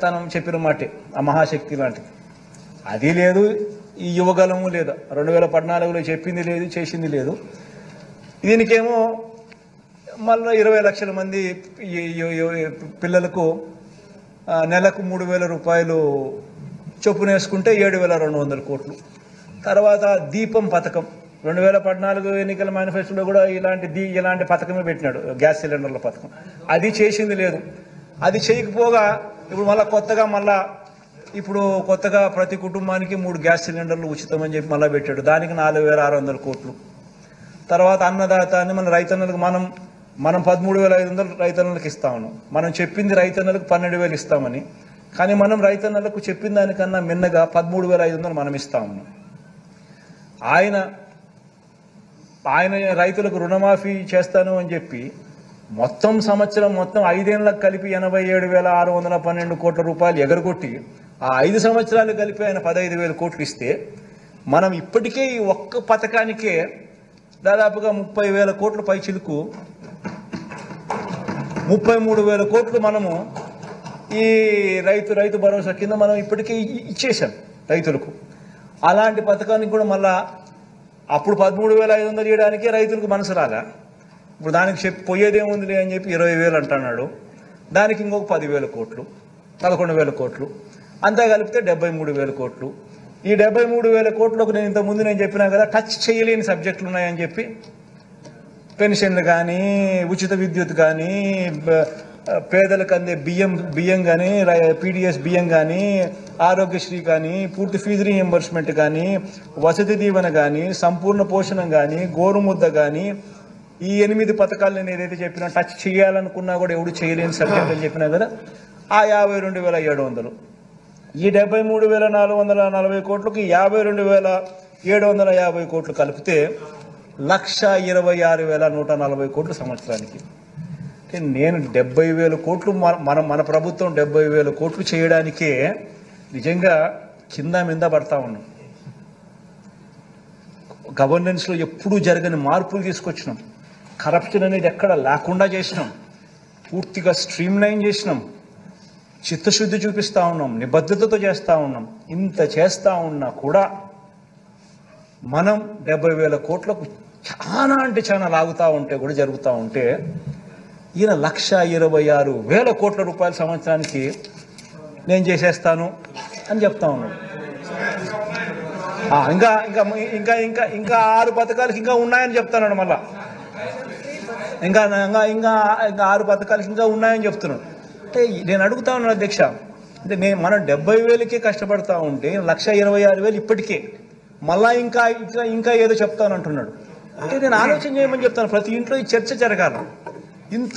తను చెప్పిన మాటే, ఆ మహాశక్తి లాంటిది. అది లేదు, ఈ యువగలము లేదు. 2014లో చెప్పింది లేదు, చేసింది లేదు. దీనికేమో మళ్ళీ 20 లక్షల మంది పిల్లలకు నెలకు 3,000 రూపాయలు చొప్పున వేసుకుంటే 7,200 కోట్లు. తర్వాత దీపం పథకం, 2014 ఎన్నికల మేనిఫెస్టోలో కూడా ఇలాంటి పథకమే పెట్టినాడు, గ్యాస్ సిలిండర్ల పథకం. అది చేసింది లేదు. అది చేయకపోగా ఇప్పుడు కొత్తగా ప్రతి కుటుంబానికి 3 గ్యాస్ సిలిండర్లు ఉచితమని చెప్పి మళ్ళీ పెట్టాడు, దానికి 4,600 కోట్లు. తర్వాత అన్నదాత అని మన రైతన్నలకు మనం 13,500 రైతన్నలకు ఇస్తా ఉన్నాం. మనం చెప్పింది రైతన్నలకు 12,000 ఇస్తామని, కానీ మనం రైతన్నలకు చెప్పిన దానికన్నా మిన్నగా 13,500 మనం ఇస్తా ఉన్నాం. ఆయన రైతులకు రుణమాఫీ చేస్తాను అని చెప్పి మొత్తం 5 ఏళ్ళకు కలిపి 87,612 కోట్ల రూపాయలు ఎగరగొట్టి ఆ 5 సంవత్సరాలు కలిపి ఆయన 15,000 కోట్లు ఇస్తే, మనం ఇప్పటికే ఈ ఒక్క పథకానికే దాదాపుగా 30,000 కోట్ల పైచిలుకు 33,000 కోట్లు మనము ఈ రైతు భరోసా కింద మనం ఇప్పటికే ఇచ్చేసాం రైతులకు. అలాంటి పథకానికి కూడా మళ్ళా అప్పుడు 13,500 చేయడానికి రైతులకు మనసు రాగా, ఇప్పుడు దానికి పోయేదేముందిలే అని చెప్పి 20,000 అంటున్నాడు. దానికి ఇంకొక 10,000 కోట్లు, 11,000 కోట్లు, అంతా కలిపితే 73,000 కోట్లు. ఈ 73,000 కోట్లకు నేను చెప్పినా కదా, టచ్ చేయలేని సబ్జెక్టులు ఉన్నాయని చెప్పి పెన్షన్లు కానీ, ఉచిత విద్యుత్ కానీ, పేదలకు అందే బియ్యం కానీ, పీడిఎస్ బియ్యం కానీ, ఆరోగ్యశ్రీ కానీ, పూర్తి ఫీజు రీఎంబర్స్మెంట్ కానీ, వసతి దీవెన కానీ, సంపూర్ణ పోషణం కానీ, గోరుముద్ద కానీ, ఈ 8 పథకాలు నేను ఏదైతే చెప్పినా టచ్ చేయాలనుకున్నా కూడా ఎవడు చేయలేని సబ్జెక్ట్ అని చెప్పినా కదా, ఆ 52,700, ఈ 73,440 కోట్లకి 52,750 కోట్లు కలిపితే 1,26,140 కోట్లు సంవత్సరానికి. నేను 70,000 కోట్లు మన ప్రభుత్వం 70,000 కోట్లు చేయడానికే నిజంగా కింద మీద పడతా ఉన్నాం. గవర్నెన్స్లో ఎప్పుడూ జరగని మార్పులు తీసుకొచ్చినాం. కరప్షన్ అనేది ఎక్కడ లేకుండా చేసినాం, పూర్తిగా స్ట్రీమ్ లైన్ చేసినాం, చిత్తశుద్ధి చూపిస్తూ ఉన్నాం, నిబద్ధతతో చేస్తూ ఉన్నాం. ఇంత చేస్తూ ఉన్నా కూడా మనం 70,000 కోట్లకు చాలా లాగుతూ ఉంటే కూడా జరుగుతూ ఉంటే, ఈయన 1,26,000 కోట్ల రూపాయల సంవత్సరానికి నేను చేసేస్తాను అని చెప్తా ఉన్నాడు. ఇంకా ఇంకా ఇంకా ఇంకా ఇంకా 6 పథకాలకి ఇంకా ఉన్నాయని చెప్తున్నాడు. మళ్ళా ఇంకా ఇంకా ఇంకా 6 పథకాలకి ఇంకా ఉన్నాయని చెప్తున్నాడు. అంటే నేను అడుగుతా ఉన్నాను అధ్యక్ష, అంటే మనం 70,000కే కష్టపడతా ఉంటే 1,26,000 ఇప్పటికే మళ్ళా ఇంకా ఏదో చెప్తానంటున్నాడు. అంటే నేను ఆలోచన చేయమని చెప్తాను. ప్రతి ఇంట్లో ఈ చర్చ జరగాలి. ఇంత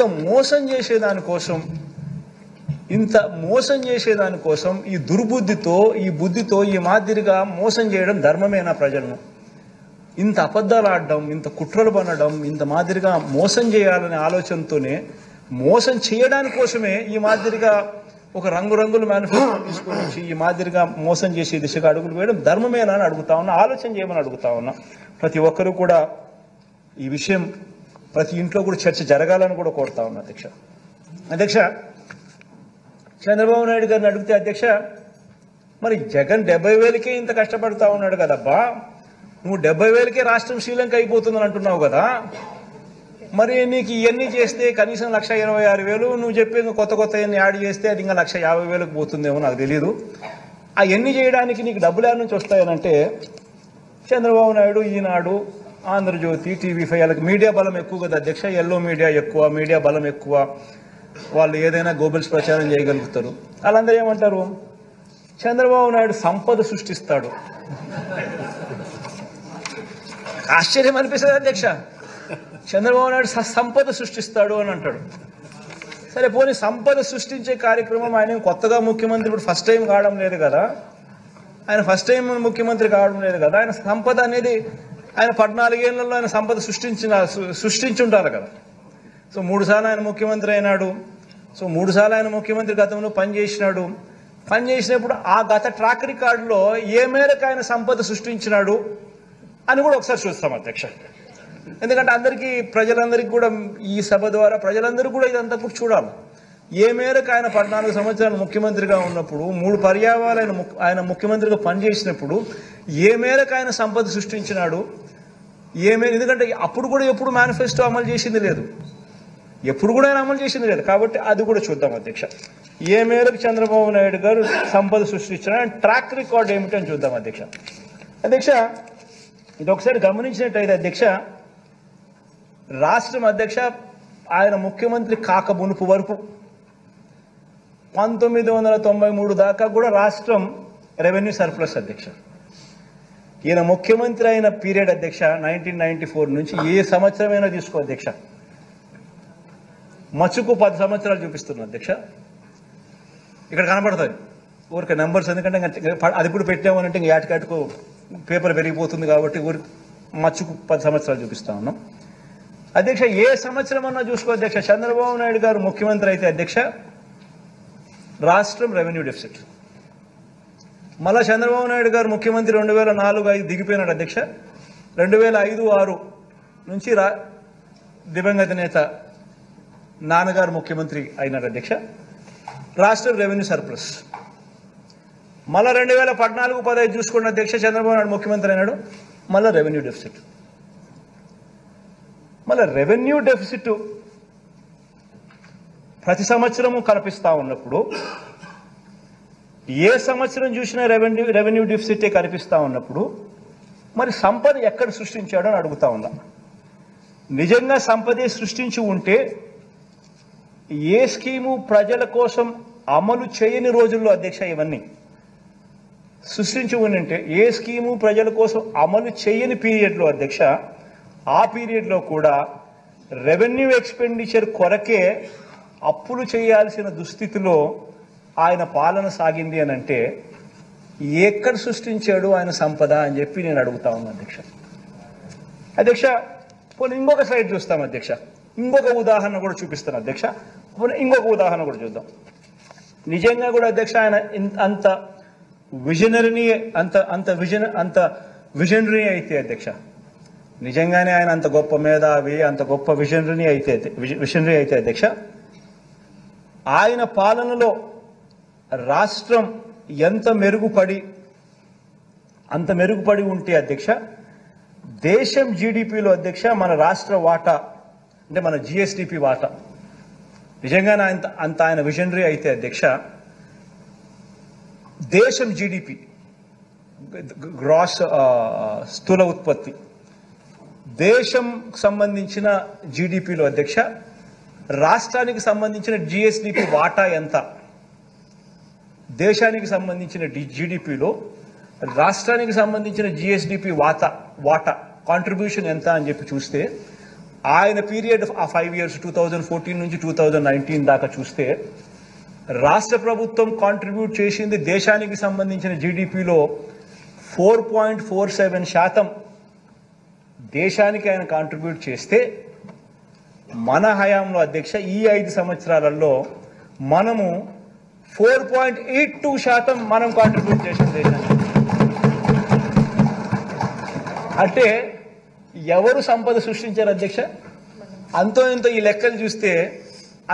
మోసం చేసేదానికోసం ఈ దుర్బుద్ధితో ఈ బుద్ధితో ఈ మాదిరిగా మోసం చేయడం ధర్మమేనా ప్రజలను? ఇంత అబద్ధాలు ఆడడం, ఇంత కుట్రలు పనడం, ఇంత మాదిరిగా మోసం చేయాలనే ఆలోచనతోనే మోసం చేయడానికి కోసమే ఈ మాదిరిగా ఒక రంగురంగుల మేనిఫెస్టో తీసుకొని వచ్చి ఈ మాదిరిగా మోసం చేసే దిశగా అడుగులు వేయడం ధర్మమేనా అని అడుగుతా ఉన్నా. ఆలోచన చేయమని అడుగుతా ఉన్నా. ప్రతి ఒక్కరూ కూడా ఈ విషయం ప్రతి ఇంట్లో కూడా చర్చ జరగాలని కూడా కోరుతా ఉన్నా. అధ్యక్ష చంద్రబాబు నాయుడు గారిని అడిగితే అధ్యక్ష, మరి జగన్ 70,000కే ఇంత కష్టపడతా ఉన్నాడు కదబ్బా, నువ్వు 70,000కే రాష్ట్రం శ్రీలంక అయిపోతుందని అంటున్నావు కదా, మరి నీకు ఇవన్నీ చేస్తే కనీసం 1,26,000 నువ్వు చెప్పి కొత్త ఎన్ని యాడ్ చేస్తే అది ఇంకా 1,50,000కు పోతుందేమో నాకు తెలియదు. అవన్నీ చేయడానికి నీకు డబ్బులు యాడ్ నుంచి వస్తాయనంటే చంద్రబాబు నాయుడు, ఈనాడు, ఆంధ్రజ్యోతి, TV5 వాళ్ళకి మీడియా బలం ఎక్కువ కదా అధ్యక్ష. ఎల్లో మీడియా ఎక్కువ, మీడియా బలం ఎక్కువ, వాళ్ళు ఏదైనా గోబెల్స్ ప్రచారం చేయగలుగుతారు. వాళ్ళందరూ ఏమంటారు, చంద్రబాబు నాయుడు సంపద సృష్టిస్తాడు. ఆశ్చర్యం అనిపిస్తుంది అధ్యక్ష. చంద్రబాబు నాయుడు సంపద సృష్టిస్తాడు అని అంటాడు. సరే పోనీ సంపద సృష్టించే కార్యక్రమం ఆయన కొత్తగా ముఖ్యమంత్రి ఇప్పుడు ఫస్ట్ టైం కావడం లేదు కదా, ఆయన ఫస్ట్ టైం ముఖ్యమంత్రి కావడం లేదు కదా, ఆయన సంపద అనేది ఆయన 14 ఏళ్లలో ఆయన సంపద సృష్టించుంటారు కదా. సో 3 సార్లు ఆయన ముఖ్యమంత్రి అయినాడు. సో 3 సార్లు ఆయన ముఖ్యమంత్రి గతంలో పనిచేసినప్పుడు ఆ గత ట్రాక్ రికార్డులో ఏ మేరకు ఆయన సంపద సృష్టించినాడు అని కూడా ఒకసారి చూస్తాం అధ్యక్ష. ఎందుకంటే ప్రజలందరికీ కూడా ఈ సభ ద్వారా ప్రజలందరూ కూడా ఇదంతా కూడా చూడాలి. ఏ మేరకు ఆయన 14 సంవత్సరాలు ముఖ్యమంత్రిగా ఉన్నప్పుడు 3 పర్యాయాలు ఆయన ముఖ్యమంత్రిగా పనిచేసినప్పుడు ఏ మేరకు ఆయన సంపద సృష్టించినాడు, ఎందుకంటే అప్పుడు కూడా ఎప్పుడు మేనిఫెస్టో అమలు చేసింది లేదు, కాబట్టి అది కూడా చూద్దాం అధ్యక్ష. ఏ మేరకు చంద్రబాబు నాయుడు గారు సంపద సృష్టించిన ట్రాక్ రికార్డ్ ఏమిటని చూద్దాం అధ్యక్ష. ఇది ఒకసారి గమనించినట్టయితే అధ్యక్ష, రాష్ట్రం అధ్యక్ష ఆయన ముఖ్యమంత్రి కాక మునుపు వరకు 1993 దాకా కూడా రాష్ట్రం రెవెన్యూ సర్ప్లస్ అధ్యక్ష. ఈయన ముఖ్యమంత్రి అయిన పీరియడ్ అధ్యక్ష 1994 నుంచి ఏ సంవత్సరమైనా తీసుకో అధ్యక్ష, మచ్చుకు 10 సంవత్సరాలు చూపిస్తున్నా అధ్యక్ష. ఇక్కడ కనబడుతుంది ఊరికి నెంబర్స్, ఎందుకంటే అది కూడా పెట్టామనంటే ఇంకా ఏటకాటుకు పేపర్ పెరిగిపోతుంది కాబట్టి మచ్చుకు 10 సంవత్సరాలు చూపిస్తా ఉన్నాం అధ్యక్ష. ఏ సంవత్సరం అన్నా చూసుకో అధ్యక్ష, చంద్రబాబు నాయుడు గారు ముఖ్యమంత్రి అయితే అధ్యక్ష రాష్ట్రం రెవెన్యూ డెఫిసిట్. మళ్ళా చంద్రబాబు నాయుడు గారు ముఖ్యమంత్రి 2004-05 దిగిపోయినాడు అధ్యక్ష. 2005-06 నుంచి దివంగత నేత నాన్నగారు ముఖ్యమంత్రి అయినారు అధ్యక్ష, రాష్ట్రం రెవెన్యూ సర్ప్లస్. మళ్ళా 2014-15 చూసుకోండి అధ్యక్ష, చంద్రబాబు నాయుడు ముఖ్యమంత్రి అయినాడు, మళ్ళా రెవెన్యూ డెఫిసిట్. ప్రతి సంవత్సరము కనిపిస్తా ఉన్నప్పుడు ఏ సంవత్సరం చూసినా రెవెన్యూ డెఫిసిటే కనిపిస్తా ఉన్నప్పుడు మరి సంపద ఎక్కడ సృష్టించాడో అని అడుగుతా ఉన్నా. నిజంగా సంపదే సృష్టించి ఉంటే ఏ స్కీము ప్రజల కోసం అమలు చేయని రోజుల్లో అధ్యక్ష ఇవన్నీ సృష్టించి ఉంటే, ఏ స్కీము ప్రజల కోసం అమలు చేయని పీరియడ్లో అధ్యక్ష, ఆ పీరియడ్లో కూడా రెవెన్యూ ఎక్స్పెండిచర్ కొరకే అప్పులు చేయాల్సిన దుస్థితిలో ఆయన పాలన సాగింది అని అంటే ఎక్కడ సృష్టించాడు ఆయన సంపద అని చెప్పి నేను అడుగుతా ఉన్నాను అధ్యక్ష. పోనీ ఇంకొక స్లైడ్ చూస్తాం అధ్యక్ష, ఇంకొక ఉదాహరణ కూడా చూపిస్తాను అధ్యక్ష. ఇంకొక ఉదాహరణ కూడా చూద్దాం. నిజంగా కూడా అధ్యక్ష ఆయన అంత విజనరీ అయితే అధ్యక్ష, నిజంగానే ఆయన అంత గొప్ప మేధావి, అంత గొప్ప విజనరీ అయితే అధ్యక్ష, ఆయన పాలనలో రాష్ట్రం అంత మెరుగుపడి ఉంటే అధ్యక్ష, దేశం జీడిపిలో అధ్యక్ష మన రాష్ట్ర వాటా అంటే మన GSDP వాటా నిజంగానే ఆయన విజనరీ అయితే అధ్యక్ష, దేశం GDP గ్రాస్ స్థూల ఉత్పత్తి దేశం సంబంధించిన GDPలో అధ్యక్ష రాష్ట్రానికి సంబంధించిన GSDP వాటా ఎంత, దేశానికి సంబంధించిన GDPలో రాష్ట్రానికి సంబంధించిన GSDP వాటా కాంట్రిబ్యూషన్ ఎంత అని చెప్పి చూస్తే ఆయన పీరియడ్ ఆ 5 years 2014 నుంచి 2019 దాకా చూస్తే రాష్ట్ర ప్రభుత్వం కాంట్రిబ్యూట్ చేసింది దేశానికి సంబంధించిన జీడిపిలో 4.47% దేశానికి ఆయన కాంట్రిబ్యూట్ చేస్తే మన హయాంలో అధ్యక్ష ఈ 5 సంవత్సరాలలో మనము 4.82% మనం కాంట్రిబ్యూట్ చేసిన దేశానికి. అంటే ఎవరు సంపద సృష్టించారు అధ్యక్ష? అంతో ఇంతో ఈ లెక్కలు చూస్తే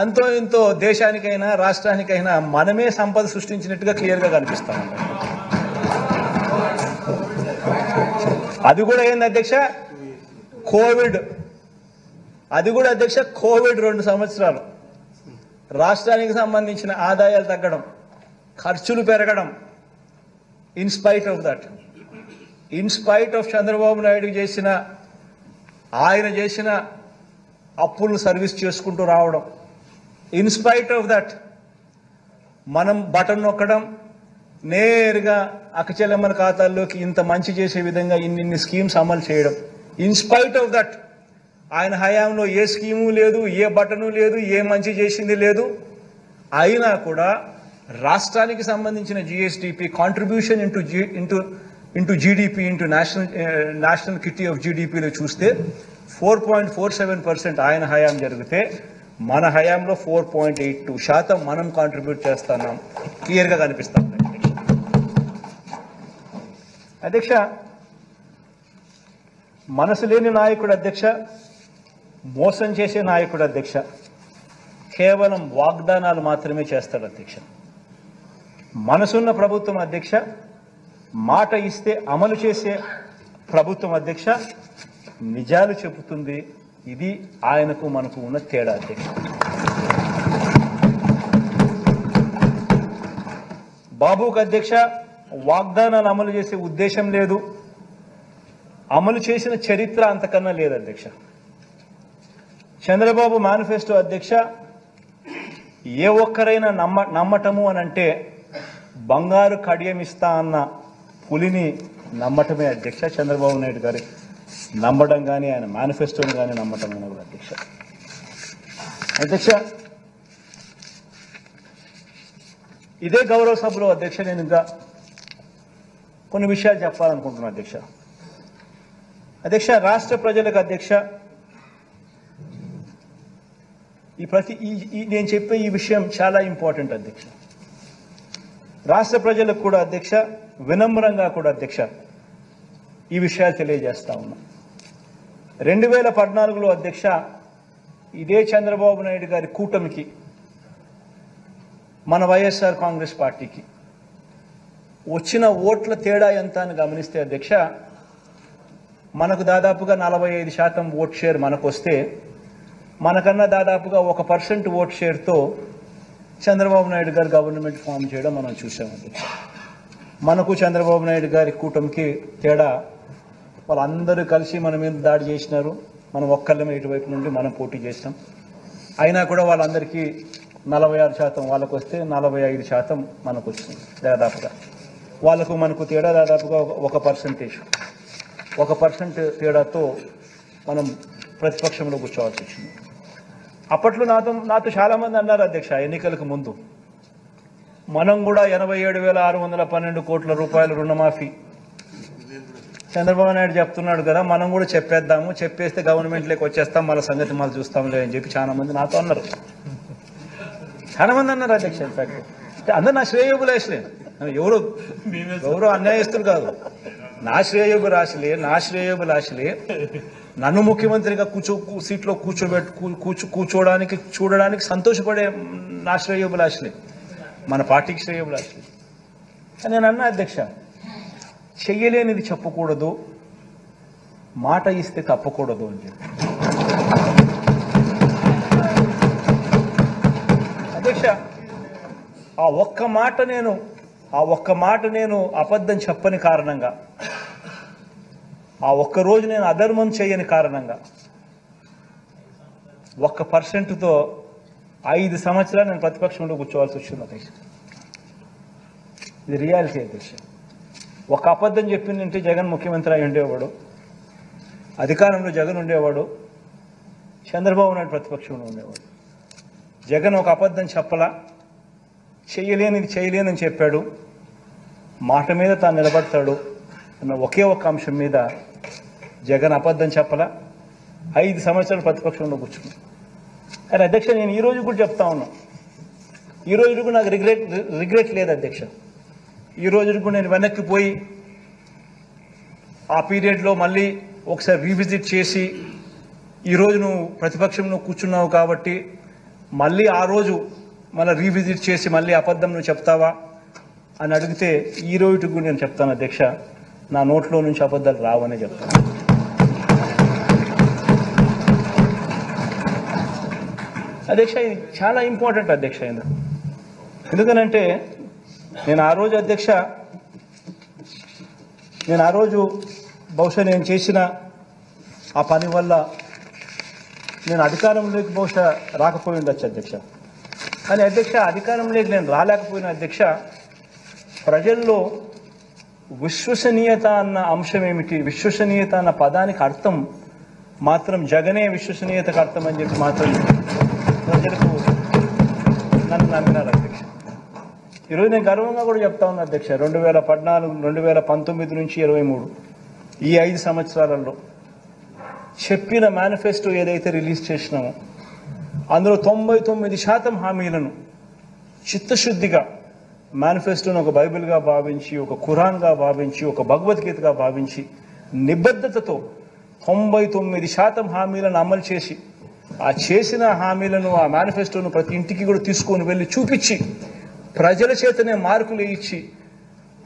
అంతో ఇంతో దేశానికైనా రాష్ట్రానికైనా మనమే సంపద సృష్టించినట్టుగా క్లియర్గా కనిపిస్తాం. అది కూడా ఏంది అధ్యక్ష? కోవిడ్. అది కూడా అధ్యక్ష కోవిడ్ 2 సంవత్సరాలు రాష్ట్రానికి సంబంధించిన ఆదాయాలు తగ్గడం, ఖర్చులు పెరగడం. ఇన్స్పైట్ ఆఫ్ చంద్రబాబు నాయుడు ఆయన చేసిన అప్పులను సర్వీస్ చేసుకుంటూ రావడం, ఇన్స్పైట్ ఆఫ్ దట్ మనం బటన్ నొక్కడం, నేరుగా అక్కచెల్లెమ్మల ఖాతాల్లోకి ఇంత మంచి చేసే విధంగా ఇన్ని స్కీమ్స్ అమలు చేయడం. ఇన్స్పైట్ ఆఫ్ దట్ ఆయన హయాంలో ఏ స్కీము లేదు, ఏ బటను లేదు, ఏ మంచి చేసింది లేదు. అయినా కూడా రాష్ట్రానికి సంబంధించిన GSDP contribution into GDP into national kitty of జీడిపిలో చూస్తే 4.47% ఆయన హయాం జరిగితే మన హయాంలో 4.82% మనం కాంట్రిబ్యూట్ చేస్తున్నాం. క్లియర్గా కనిపిస్తాం అధ్యక్ష. మనసు లేని నాయకుడు అధ్యక్ష, మోసం చేసే నాయకుడు అధ్యక్ష, కేవలం వాగ్దానాలు మాత్రమే చేస్తాడు అధ్యక్ష. మనసున్న ప్రభుత్వం అధ్యక్ష, మాట ఇస్తే అమలు చేసే ప్రభుత్వం అధ్యక్ష, నిజాలు చెబుతుంది. ఇది ఆయనకు మనకు ఉన్న తేడా అధ్యక్ష. బాబుకు అధ్యక్ష వాగ్దానాలు అమలు చేసే ఉద్దేశం లేదు, అమలు చేసిన చరిత్ర అంతకన్నా లేదు అధ్యక్ష. చంద్రబాబు మేనిఫెస్టో అధ్యక్ష ఏ ఒక్కరైనా నమ్మటము అని అంటే బంగారు కడియం ఇస్తా అన్న పులిని నమ్మటమే అధ్యక్ష. చంద్రబాబు నాయుడు గారి నమ్మడం కానీ ఆయన మేనిఫెస్టోని కానీ నమ్మటం అని కూడా అధ్యక్ష. ఇదే గౌరవ సభలో అధ్యక్ష నేను ఇంకా కొన్ని విషయాలు చెప్పాలనుకుంటున్నాను అధ్యక్ష. రాష్ట్ర ప్రజలకు అధ్యక్ష నేను చెప్పే ఈ విషయం చాలా ఇంపార్టెంట్ అధ్యక్ష. రాష్ట్ర ప్రజలకు కూడా అధ్యక్ష వినమ్రంగా కూడా అధ్యక్ష ఈ విషయాలు తెలియజేస్తా ఉన్నా. 2014లో అధ్యక్ష ఇదే చంద్రబాబు నాయుడు గారి కూటమికి మన వైఎస్ఆర్ కాంగ్రెస్ పార్టీకి వచ్చిన ఓట్ల తేడా ఎంత అని గమనిస్తే అధ్యక్ష మనకు దాదాపుగా 45% ఓట్ షేర్ మనకు వస్తే మనకన్నా దాదాపుగా 1% ఓట్ షేర్తో చంద్రబాబు నాయుడు గారు గవర్నమెంట్ ఫామ్ చేయడం మనం చూసాం అధ్యక్ష. మనకు చంద్రబాబు నాయుడు గారి కూటమికి తేడా వాళ్ళందరూ కలిసి మన మీద దాడి చేసినారు, మనం ఒక్కళ్ళమే ఇటువైపు నుండి మనం పోటీ చేసినాం. అయినా కూడా వాళ్ళందరికీ 46% వాళ్ళకు వస్తే 45% మనకు వచ్చింది దాదాపుగా. వాళ్ళకు మనకు తేడా దాదాపుగా 1% తేడాతో మనం ప్రతిపక్షంలో కూర్చోవాల్సి వచ్చింది. అప్పట్లో నాతో చాలామంది అన్నారు అధ్యక్ష ఎన్నికలకు ముందు మనం కూడా 87,612 కోట్ల రూపాయల రుణమాఫీ చంద్రబాబు నాయుడు చెప్తున్నాడు కదా, మనం కూడా చెప్పేద్దాము, చెప్పేస్తే గవర్నమెంట్లోకి వచ్చేస్తాం, మళ్ళీ సంగతి మళ్ళీ చూస్తాంలే అని చెప్పి చాలా మంది నాతో అన్నారు. చాలా మంది అన్నారు అధ్యక్ష. ఇన్ఫాక్ట్ అందరు నా శ్రేయోభిలాషులే, ఎవరు అన్యాయస్తులు కాదు, నా శ్రేయోభిలాషులే. నన్ను ముఖ్యమంత్రిగా సీట్లో కూర్చోడానికి చూడడానికి సంతోషపడే నా శ్రేయోభిలాషులే, మన పార్టీకి శ్రేయోభిలాషులే. నేను అన్నా అధ్యక్ష చెయ్యలేనిది చెప్పకూడదు, మాట ఇస్తే తప్పకూడదు అని చెప్పి. అధ్యక్ష ఆ ఒక్క మాట నేను అబద్ధం చెప్పని కారణంగా, ఆ ఒక్కరోజు నేను అధర్మం చేయని కారణంగా 1%తో 5 సంవత్సరాలు నేను ప్రతిపక్షంలో కూర్చోవాల్సి వచ్చింది అధ్యక్ష. ఇది రియాలిటీ అధ్యక్ష. ఒక అబద్ధం చెప్పిందంటే జగన్ ముఖ్యమంత్రి అయి ఉండేవాడు, అధికారంలో జగన్ ఉండేవాడు, చంద్రబాబు నాయుడు ప్రతిపక్షంలో ఉండేవాడు. జగన్ ఒక అబద్ధం చెప్పలా, చేయలేనని చెప్పాడు, మాట మీద తాను నిలబడతాడు అన్న ఒకే ఒక్క అంశం మీద జగన్ అబద్ధం చెప్పలా, 5 సంవత్సరాలు ప్రతిపక్షంలో కూర్చున్నాడు. కానీ అధ్యక్ష, నేను ఈ రోజు కూడా చెప్తా ఉన్నా, ఈ రోజు కూడా నాకు రిగ్రెట్ లేదు అధ్యక్ష. ఈ రోజు కూడా నేను వెనక్కి పోయి ఆ పీరియడ్లో మళ్ళీ ఒకసారి రీవిజిట్ చేసి, ఈరోజు నువ్వు ప్రతిపక్షంలో కూర్చున్నావు కాబట్టి మళ్ళీ ఆ రోజు మళ్ళీ రీవిజిట్ చేసి మళ్ళీ అబద్ధం నువ్వు చెప్తావా అని అడిగితే ఈ రోజు కూడా నేను చెప్తాను అధ్యక్ష, నా నోట్లో నుంచి అబద్ధాలు రావనే చెప్తాను. అధ్యక్ష, ఇది చాలా ఇంపార్టెంట్ అధ్యక్ష. ఎందుకనంటే నేను ఆ రోజు అధ్యక్ష, బహుశా నేను చేసిన ఆ పని వల్ల నేను అధికారంలోకి బహుశా రాకపోయి ఉండొచ్చు అధ్యక్ష. కానీ అధ్యక్ష, అధికారంలోకి నేను రాలేకపోయిన అధ్యక్ష, ప్రజల్లో విశ్వసనీయత అన్న అంశం ఏమిటి, విశ్వసనీయత అన్న పదానికి అర్థం మాత్రం జగనే విశ్వసనీయతకు అర్థం అని చెప్పి మాత్రం ప్రజలకు నన్ను నమ్మినారు అధ్యక్ష. ఈరోజు నేను గర్వంగా కూడా చెప్తా ఉన్నా అధ్యక్ష, 2014, 2019 నుంచి 23 ఈ 5 సంవత్సరాలలో చెప్పిన మేనిఫెస్టో ఏదైతే రిలీజ్ చేసినామో అందులో 99% హామీలను చిత్తశుద్ధిగా మేనిఫెస్టోను ఒక బైబిల్గా భావించి, ఒక ఖురాన్గా భావించి, ఒక భగవద్గీతగా భావించి నిబద్ధతతో 99% హామీలను అమలు చేసి, ఆ చేసిన హామీలను, ఆ మేనిఫెస్టోను ప్రతి ఇంటికి కూడా తీసుకొని వెళ్ళి చూపించి, ప్రజల చేతనే మార్కులు ఇచ్చి,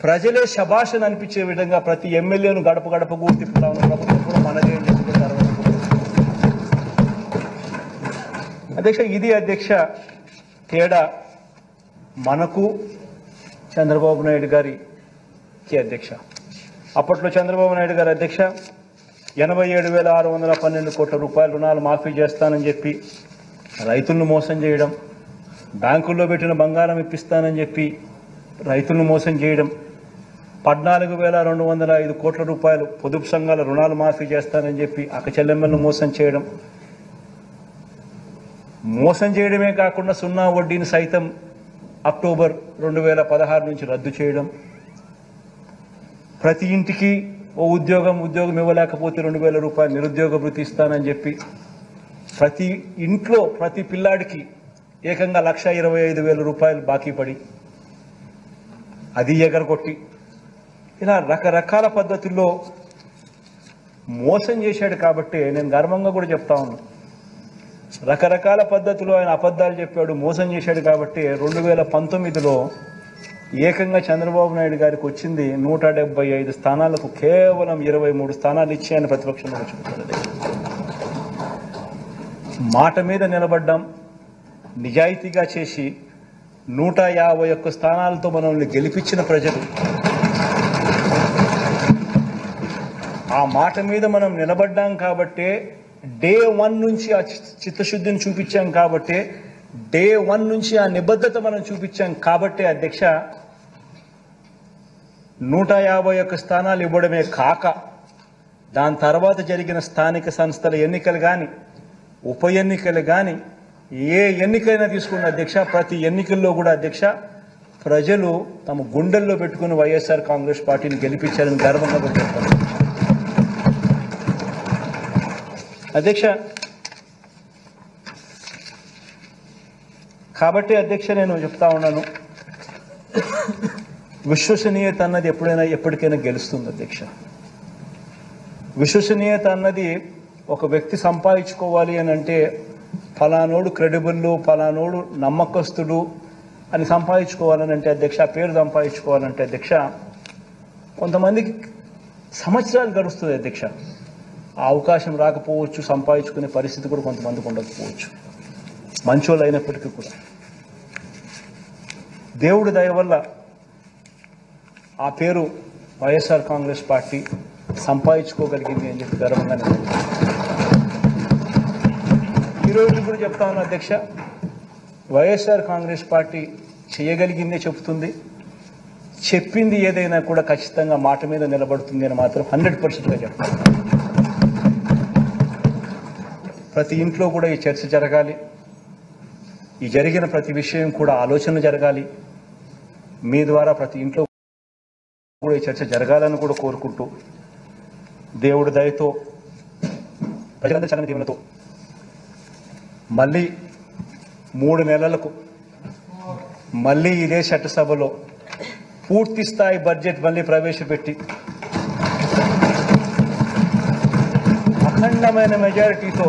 ప్రజలే శభాషను అనిపించే విధంగా ప్రతి ఎమ్మెల్యేను గడప గడప కూడా తిప్పుతా ఉన్న ప్రభుత్వం కూడా మనదే అని చెప్పుకుంటారు అధ్యక్ష. ఇది అధ్యక్ష తేడా మనకు చంద్రబాబు నాయుడు గారికి అధ్యక్ష. అప్పట్లో చంద్రబాబు నాయుడు గారు అధ్యక్ష 87,612 కోట్ల రూపాయల రుణాలు మాఫీ చేస్తానని చెప్పి రైతులను మోసం చేయడం, బ్యాంకుల్లో పెట్టిన బంగారం ఇప్పిస్తానని చెప్పి రైతులను మోసం చేయడం, 14,205 కోట్ల రూపాయలు పొదుపు సంఘాల రుణాలు మాఫీ చేస్తానని చెప్పి అక్కచెల్లెమ్మలను మోసం చేయడమే కాకుండా సున్నా వడ్డీని సైతం అక్టోబర్ 2016 నుంచి రద్దు చేయడం, ప్రతి ఇంటికి ఓ ఉద్యోగం ఇవ్వలేకపోతే 2,000 రూపాయలు నిరుద్యోగ భృతి ఇస్తానని చెప్పి ప్రతి ఇంట్లో ప్రతి పిల్లాడికి ఏకంగా 1,25,000 రూపాయలు బాకీ పడి అది ఎగరగొట్టి, ఇలా రకరకాల పద్ధతుల్లో మోసం చేశాడు. కాబట్టి నేను గర్వంగా కూడా చెప్తా ఉన్నాను, రకరకాల పద్ధతుల్లో ఆయన అబద్ధాలు చెప్పాడు, మోసం చేశాడు. కాబట్టి 2019లో ఏకంగా చంద్రబాబు నాయుడు గారికి వచ్చింది 175 స్థానాలకు కేవలం 23 స్థానాలు ఇచ్చి ఆయన ప్రతిపక్షంలో కూర్చుంటాడు. మాట మీద నిలబడ్డాం, నిజాయితీగా చేసి 151 స్థానాలతో మనల్ని గెలిపించిన ప్రజలు, ఆ మాట మీద మనం నిలబడ్డాం కాబట్టే డే 1 నుంచి ఆ చిత్తశుద్ధిని చూపించాం, కాబట్టి డే 1 నుంచి ఆ నిబద్ధత మనం చూపించాం. కాబట్టి అధ్యక్ష 151 స్థానాలు ఇవ్వడమే కాక దాని తర్వాత జరిగిన స్థానిక సంస్థల ఎన్నికలు కానీ, ఉప ఎన్నికలు కానీ, ఏ ఎన్నికైనా తీసుకున్న అధ్యక్ష, ప్రతి ఎన్నికల్లో కూడా అధ్యక్ష ప్రజలు తమ గుండెల్లో పెట్టుకుని వైఎస్ఆర్ కాంగ్రెస్ పార్టీని గెలిపించారని గర్వంగా చెప్తారు అధ్యక్ష. కాబట్టి అధ్యక్ష నేను చెప్తా ఉన్నాను, విశ్వసనీయత అన్నది ఎప్పటికైనా గెలుస్తుంది అధ్యక్ష. విశ్వసనీయత అన్నది ఒక వ్యక్తి సంపాదించుకోవాలి అని అంటే ఫలానోడు క్రెడిబుల్, ఫలానోడు నమ్మకస్తుడు అని సంపాదించుకోవాలని అంటే అధ్యక్ష, పేరు సంపాదించుకోవాలంటే అధ్యక్ష కొంతమందికి సంవత్సరాలు గడుస్తుంది అధ్యక్ష. ఆ అవకాశం రాకపోవచ్చు, సంపాదించుకునే పరిస్థితి కూడా కొంతమందికి ఉండకపోవచ్చు, మంచోళ్ళు అయినప్పటికీ కూడా. దేవుడి దయ వల్ల ఆ పేరు వైఎస్ఆర్ కాంగ్రెస్ పార్టీ సంపాదించుకోగలిగింది అని చెప్పి గర్వంగా ఈరోజు కూడా చెప్తా ఉన్నా అధ్యక్ష, వైఎస్ఆర్ కాంగ్రెస్ పార్టీ చేయగలిగిందే చెబుతుంది, చెప్పింది ఏదైనా కూడా ఖచ్చితంగా మాట మీద నిలబడుతుంది అని మాత్రం 100%గా చెప్తాను. ప్రతి ఇంట్లో కూడా ఈ చర్చ జరగాలి. ఈ జరిగిన ప్రతి విషయం కూడా ఆలోచన జరగాలి. మీ ద్వారా ప్రతి ఇంట్లో కూడా ఈ చర్చ జరగాలని కూడా కోరుకుంటూ దేవుడి దయతో ప్రజలందరి చల్లని దీవెనతో మళ్ళీ 3 నెలలకు మళ్ళీ ఇదే చట్టసభలో పూర్తి స్థాయి బడ్జెట్ మళ్ళీ ప్రవేశపెట్టి అఖండమైన మెజారిటీతో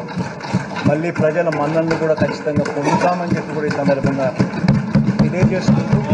మళ్ళీ ప్రజల మన్ననలు కూడా ఖచ్చితంగా పొందుతామని చెప్పి కూడా ఈ సందర్భంగా తెలియజేసుకుంటూ